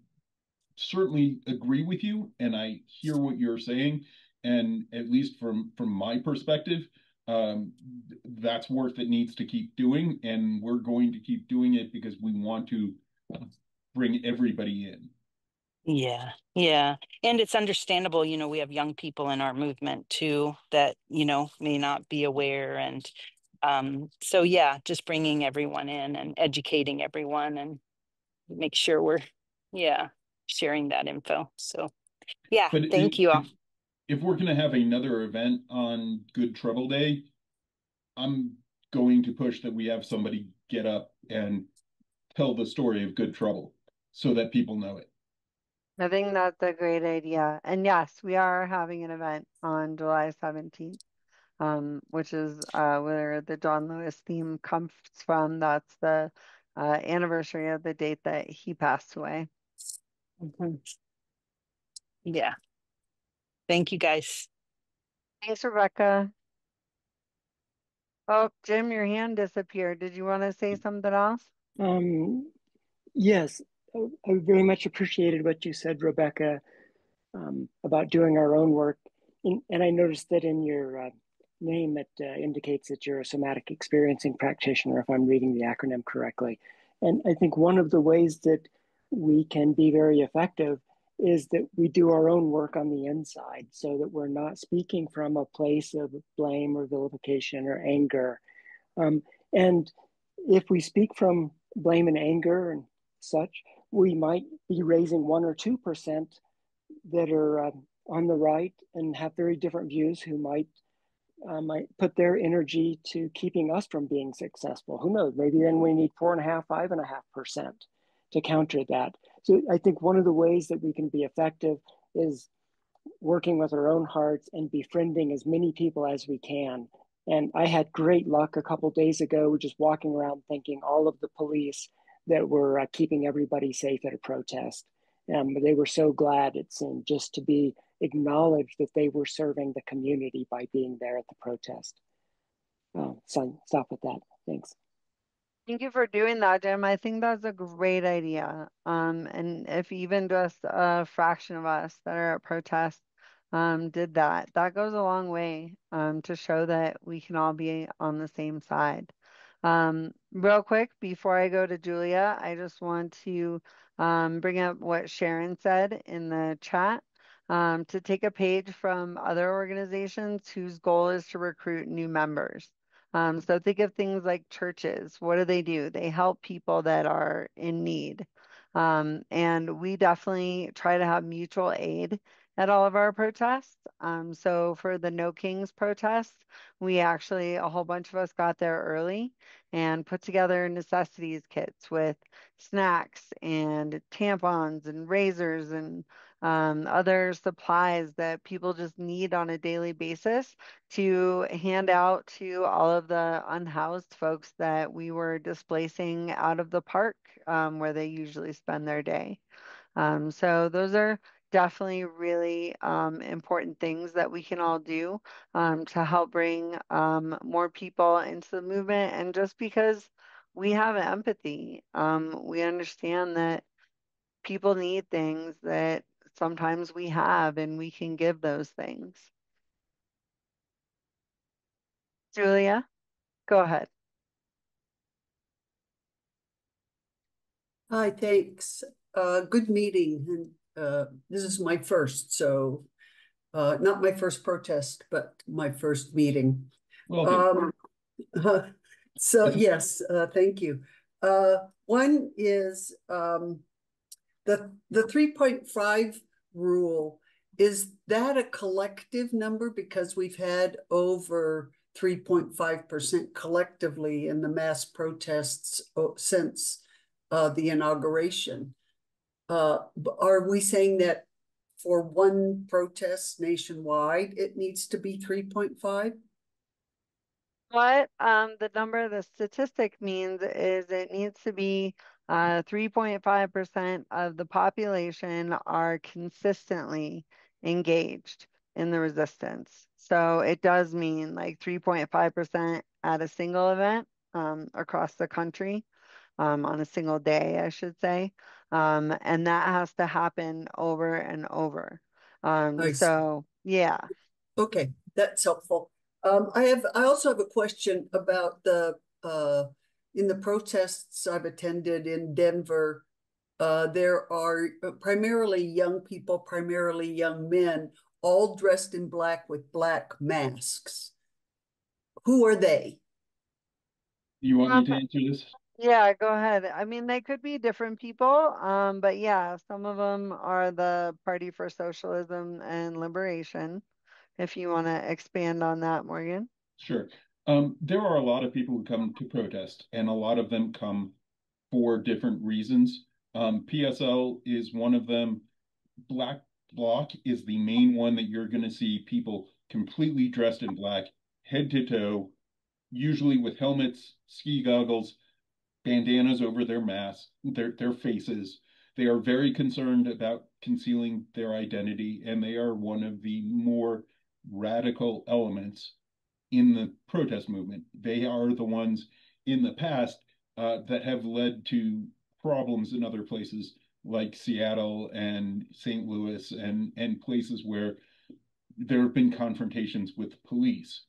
certainly agree with you, and I hear what you're saying. And at least from my perspective, that's work that needs to keep doing, and we're going to keep doing it because we want to bring everybody in. Yeah, yeah. And it's understandable, we have young people in our movement too that, may not be aware. And so, yeah, just bringing everyone in and educating everyone and make sure we're, sharing that info. So, yeah, But thank you all. if we're going to have another event on Good Trouble Day, I'm going to push that we have somebody get up and tell the story of Good Trouble so that people know it. I think that's a great idea. And yes, we are having an event on July 17th, which is where the John Lewis theme comes from. That's the anniversary of the date that he passed away. Mhm. Yeah. Thank you, guys. Thanks, Rebecca. Oh, Jim, your hand disappeared. Did you want to say something else? Yes, I very much appreciated what you said, Rebecca, about doing our own work. And I noticed that in your name, it indicates that you're a somatic experiencing practitioner, if I'm reading the acronym correctly. And I think one of the ways that we can be very effective is that we do our own work on the inside so that we're not speaking from a place of blame or vilification or anger. And if we speak from blame and anger and such, we might be raising 1 or 2% that are on the right and have very different views who might put their energy to keeping us from being successful. Who knows? Maybe then we need 4.5%, 5.5% to counter that. So I think one of the ways that we can be effective is working with our own hearts and befriending as many people as we can. And I had great luck a couple of days ago, just walking around thanking all of the police that were keeping everybody safe at a protest. They were so glad, it seemed, just to be acknowledged that they were serving the community by being there at the protest. So stop with that. Thanks. Thank you for doing that, Jim. I think that's a great idea. And if even just a fraction of us that are at protest did that, that goes a long way to show that we can all be on the same side. Real quick, before I go to Julia, I just want to bring up what Sharon said in the chat. To take a page from other organizations whose goal is to recruit new members. So think of things like churches. What do? They help people that are in need. And we definitely try to have mutual aid at all of our protests. So for the No Kings protest, we actually, a whole bunch of us got there early and put together necessities kits with snacks and tampons and razors and other supplies that people just need on a daily basis to hand out to all of the unhoused folks that we were displacing out of the park where they usually spend their day. So those are definitely really important things that we can all do to help bring more people into the movement. And just because we have empathy, we understand that people need things that sometimes we have and we can give those things. Julia, go ahead. Hi, thanks. Good meeting. And this is my first, so not my first protest, but my first meeting. Well, so yes, thank you. One is the 3.5 rule. Is that a collective number? Because we've had over 3.5% collectively in the mass protests since the inauguration. Are we saying that for one protest nationwide, it needs to be 3.5? What the number, the statistic means is it needs to be 3.5% of the population are consistently engaged in the resistance. So it does mean like 3.5% at a single event across the country on a single day, I should say. And that has to happen over and over. So yeah. Okay, that's helpful. I also have a question about the in the protests I've attended in Denver. There are primarily young people, primarily young men, all dressed in black with black masks. Who are they? You want me to answer this? Yeah, go ahead. I mean, they could be different people, but yeah, some of them are the Party for Socialism and Liberation, if you want to expand on that, Morgan. Sure. There are a lot of people who come to protest, and a lot of them come for different reasons. PSL is one of them. Black Bloc is the main one that you're going to see people completely dressed in black, head to toe, usually with helmets, ski goggles, bandanas over their masks, their faces. They are very concerned about concealing their identity, and they are one of the more radical elements in the protest movement. They are the ones in the past that have led to problems in other places like Seattle and St. Louis and places where there have been confrontations with police.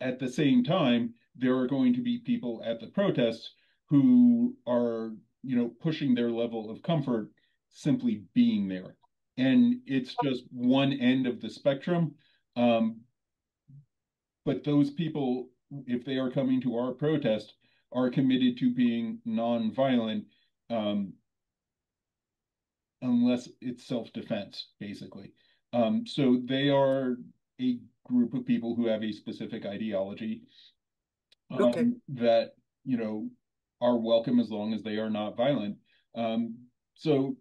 At the same time, there are going to be people at the protests who are, pushing their level of comfort simply being there. And it's just one end of the spectrum. But those people, if they are coming to our protest, are committed to being nonviolent, unless it's self-defense, basically. So they are a group of people who have a specific ideology that, are welcome as long as they are not violent. So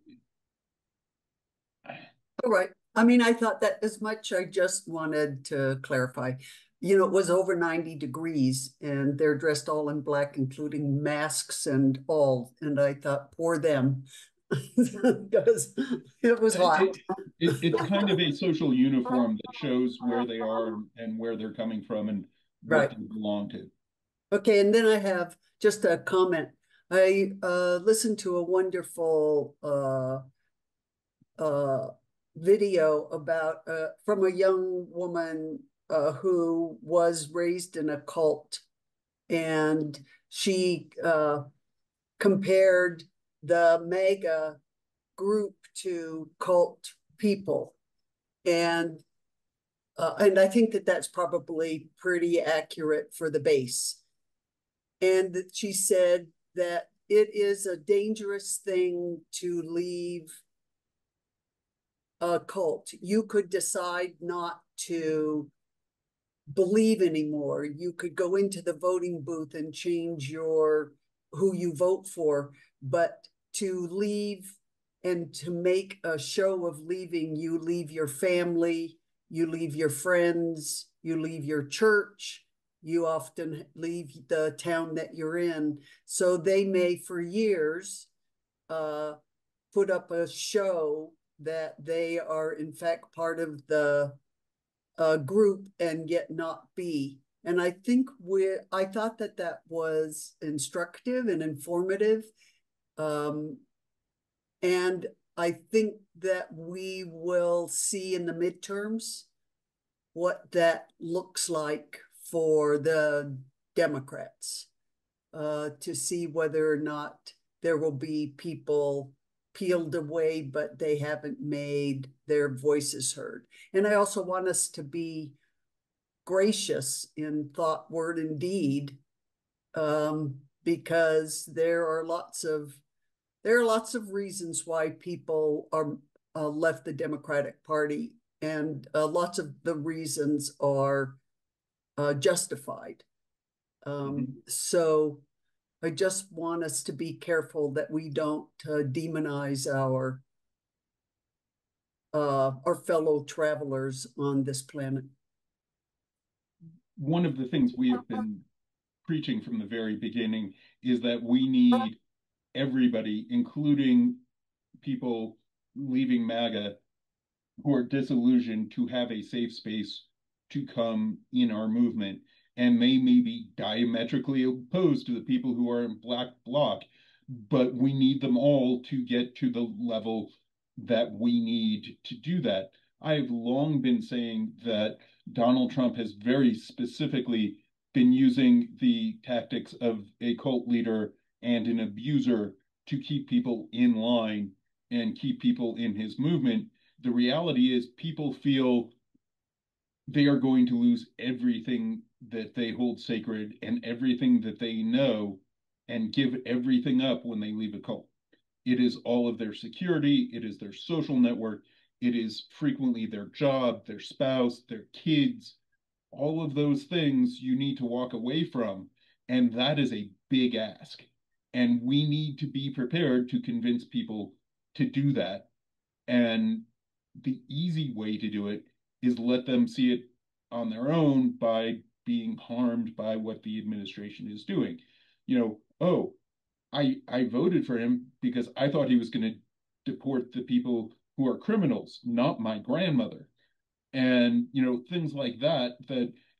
All right. I mean, I thought that as much. I just wanted to clarify. It was over 90 degrees and they're dressed all in black, including masks and all. And I thought, poor them, because it was hot. It's kind of a social uniform that shows where they are and where they're coming from and what they belong to. Okay, and then I have just a comment. I listened to a wonderful video about from a young woman who was raised in a cult, and she compared the MAGA group to cult people, and I think that that's probably pretty accurate for the base. And she said that it is a dangerous thing to leave a cult. You could decide not to believe anymore. You could go into the voting booth and change who you vote for, but to leave and to make a show of leaving, you leave your family, you leave your friends, you leave your church, you often leave the town that you're in. So they may for years put up a show that they are in fact part of the group and yet not be. And I thought that was instructive and informative. And I think that we will see in the midterms what that looks like for the Democrats, to see whether or not there will be people peeled away, but they haven't made their voices heard. And I also want us to be gracious in thought, word, and deed, because there are lots of reasons why people are left the Democratic Party, and lots of the reasons are justified. So I just want us to be careful that we don't demonize our fellow travelers on this planet. One of the things we have been preaching from the very beginning is that we need everybody, including people leaving MAGA who are disillusioned, to have a safe space to come in our movement. And they may be diametrically opposed to the people who are in Black Bloc, but we need them all to get to the level that we need to do that. I've long been saying that Donald Trump has very specifically been using the tactics of a cult leader and an abuser to keep people in line and keep people in his movement. The reality is people feel they are going to lose everything that they hold sacred and everything that they know and give everything up when they leave a cult. It is all of their security, it is their social network, it is frequently their job, their spouse, their kids, all of those things you need to walk away from. And that is a big ask. And we need to be prepared to convince people to do that. And the easy way to do it is let them see it on their own by being harmed by what the administration is doing. Oh, I voted for him because I thought he was going to deport the people who are criminals, not my grandmother. And, things like that,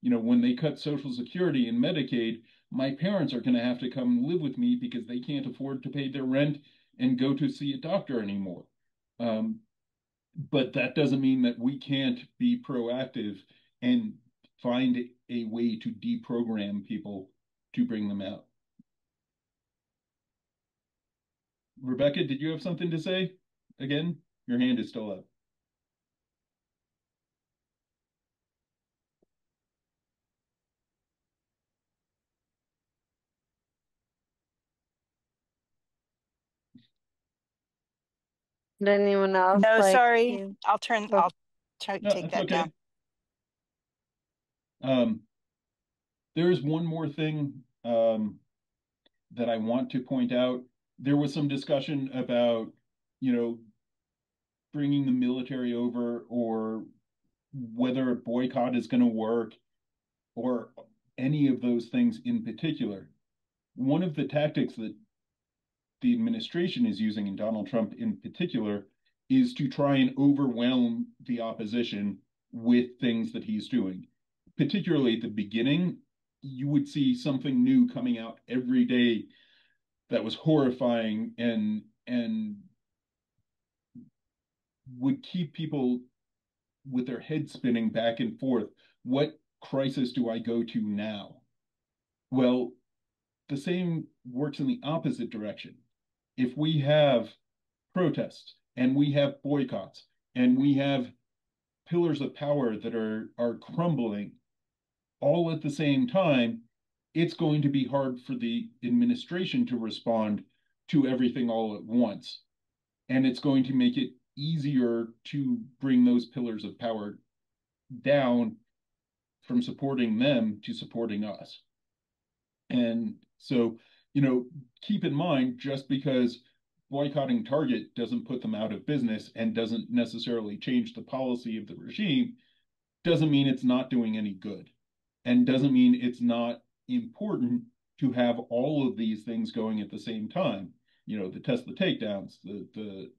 when they cut Social Security and Medicaid, my parents are going to have to come live with me because they can't afford to pay their rent and go to see a doctor anymore. But that doesn't mean that we can't be proactive and find a way to deprogram people to bring them out. Rebecca, did you have something to say? Again, your hand is still up. Did anyone else No, like sorry. to... I'll try No, take that okay. down. There is one more thing that I want to point out. There was some discussion about, bringing the military over, or whether a boycott is going to work, or any of those things in particular. One of the tactics that the administration is using, and Donald Trump in particular, is to try and overwhelm the opposition with things that he's doing. Particularly at the beginning, you would see something new coming out every day that was horrifying and would keep people with their head spinning back and forth. What crisis do I go to now? Well, the same works in the opposite direction. If we have protests and we have boycotts and we have pillars of power that are crumbling all at the same time, it's going to be hard for the administration to respond to everything all at once. And it's going to make it easier to bring those pillars of power down from supporting them to supporting us. And so, keep in mind, just because boycotting Target doesn't put them out of business and doesn't necessarily change the policy of the regime, doesn't mean it's not doing any good, and doesn't mean it's not important to have all of these things going at the same time. The Tesla takedowns, the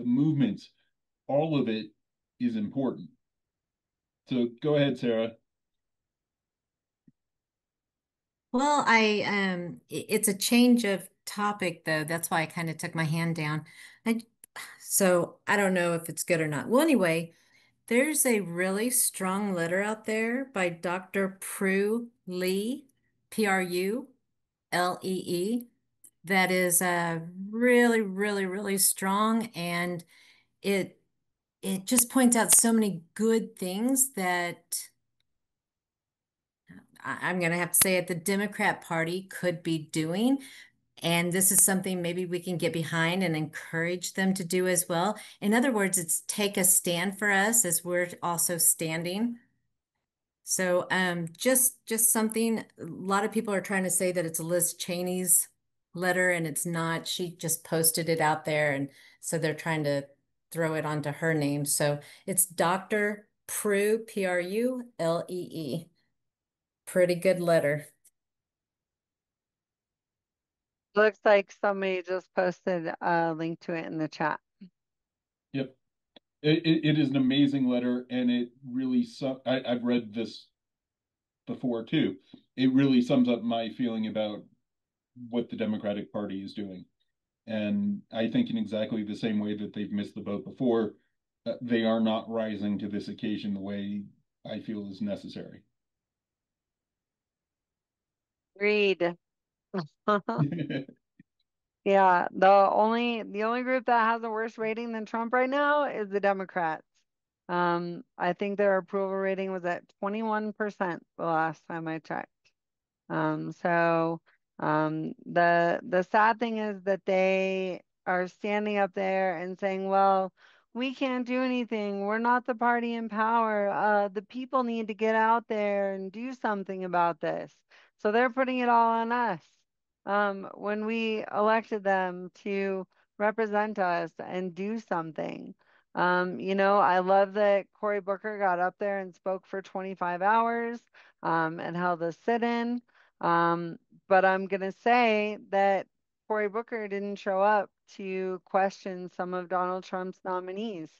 movements, all of it is important. So go ahead, Sarah. Well, it's a change of topic though. That's why I kind of took my hand down. So I don't know if it's good or not. Well, anyway, there's a really strong letter out there by Dr. Prue Lee, Prulee, that is really, really, really strong, and it just points out so many good things that I'm going to have to say it, the Democrat Party could be doing. And this is something maybe we can get behind and encourage them to do as well. In other words, it's take a stand for us as we're also standing. So just something, a lot of people are trying to say that it's Liz Cheney's letter, and it's not. She just posted it out there, and so they're trying to throw it onto her name. So it's Dr. Prue, Prulee. Pretty good letter. Looks like somebody just posted a link to it in the chat. Yep. It is an amazing letter, and it really I've read this before too. It really sums up my feeling about what the Democratic Party is doing. And I think in exactly the same way that they've missed the boat before, they are not rising to this occasion the way I feel is necessary. Agreed. Yeah, the only group that has a worse rating than Trump right now is the Democrats. I think their approval rating was at 21% the last time I checked. So the sad thing is that they are standing up there and saying, well, we can't do anything. We're not the party in power. The people need to get out there and do something about this. So they're putting it all on us. When we elected them to represent us and do something. I love that Cory Booker got up there and spoke for 25 hours and held a sit-in. Um, but I'm going to say that Cory Booker didn't show up to question some of Donald Trump's nominees.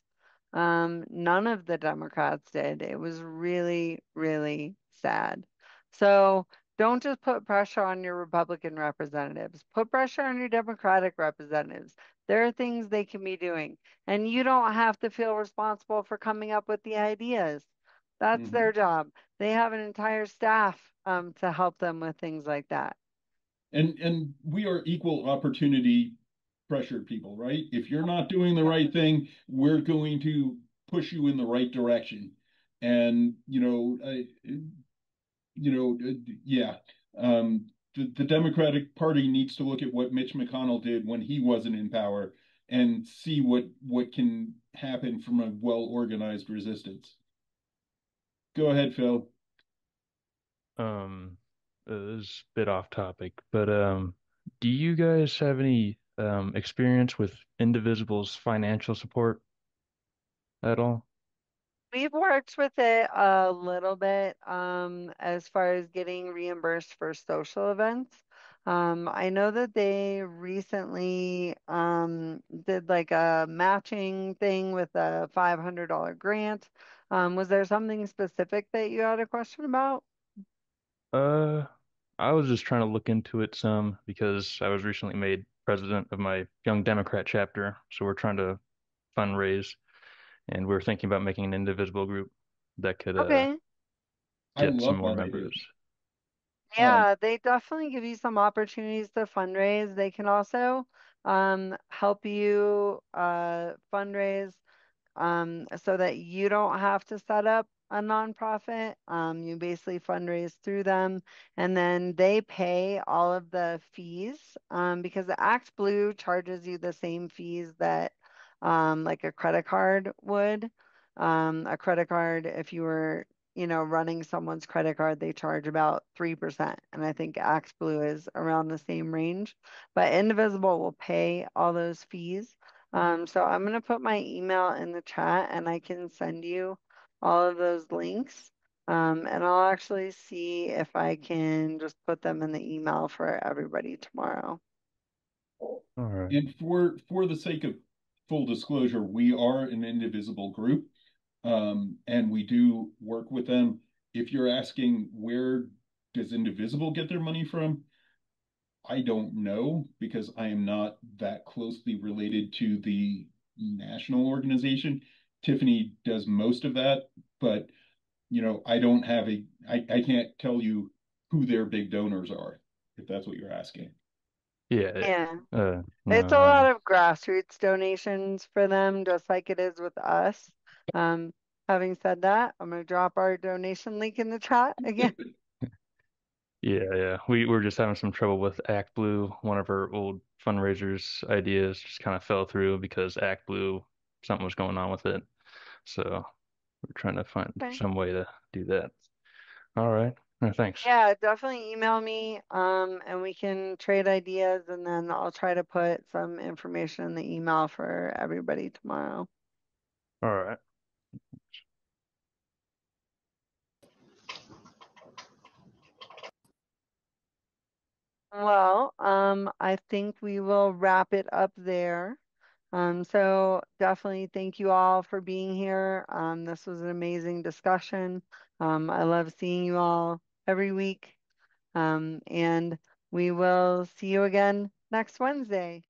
None of the Democrats did. It was really, really sad. So don't just put pressure on your Republican representatives. Put pressure on your Democratic representatives. There are things they can be doing. And you don't have to feel responsible for coming up with the ideas. That's their job. They have an entire staff to help them with things like that. And we are equal opportunity pressured people, right? If you're not doing the right thing, we're going to push you in the right direction. And yeah. The Democratic Party needs to look at what Mitch McConnell did when he wasn't in power and see what can happen from a well-organized resistance. Go ahead, Phil. This is a bit off topic, but do you guys have any experience with Indivisible's financial support at all? We've worked with it a little bit as far as getting reimbursed for social events. I know that they recently did like a matching thing with a $500 grant. Was there something specific that you had a question about? Uh, I was just trying to look into it some because I was recently made president of my Young Democrat chapter, so we're trying to fundraise, and we're thinking about making an indivisible group that could Okay. I get some love more that idea. members. Yeah, they definitely give you some opportunities to fundraise. They can also help you fundraise so that you don't have to set up a nonprofit. You basically fundraise through them, and then they pay all of the fees because the Act Blue charges you the same fees that like a credit card would. A credit card, if you were running someone's credit card, they charge about 3%. And I think Act Blue is around the same range. But Indivisible will pay all those fees. So I'm going to put my email in the chat and I can send you all of those links. And I'll actually see if I can just put them in the email for everybody tomorrow. All right. And for the sake of full disclosure, we are an indivisible group, and we do work with them. If you're asking where does Indivisible get their money from, I don't know because I am not that closely related to the national organization. Tiffany does most of that, but I don't have I can't tell you who their big donors are, if that's what you're asking. Yeah. No, It's a lot of grassroots donations for them, just like it is with us. Having said that, I'm going to drop our donation link in the chat again. yeah. We were just having some trouble with Act Blue. One of our old fundraisers ideas just kind of fell through because Act Blue, something was going on with it. So we're trying to find Okay. some way to do that. All right. Thanks. Yeah, definitely email me and we can trade ideas and then I'll try to put some information in the email for everybody tomorrow. All right. Well, I think we will wrap it up there. So definitely thank you all for being here. This was an amazing discussion. I love seeing you all every week. And we will see you again next Wednesday.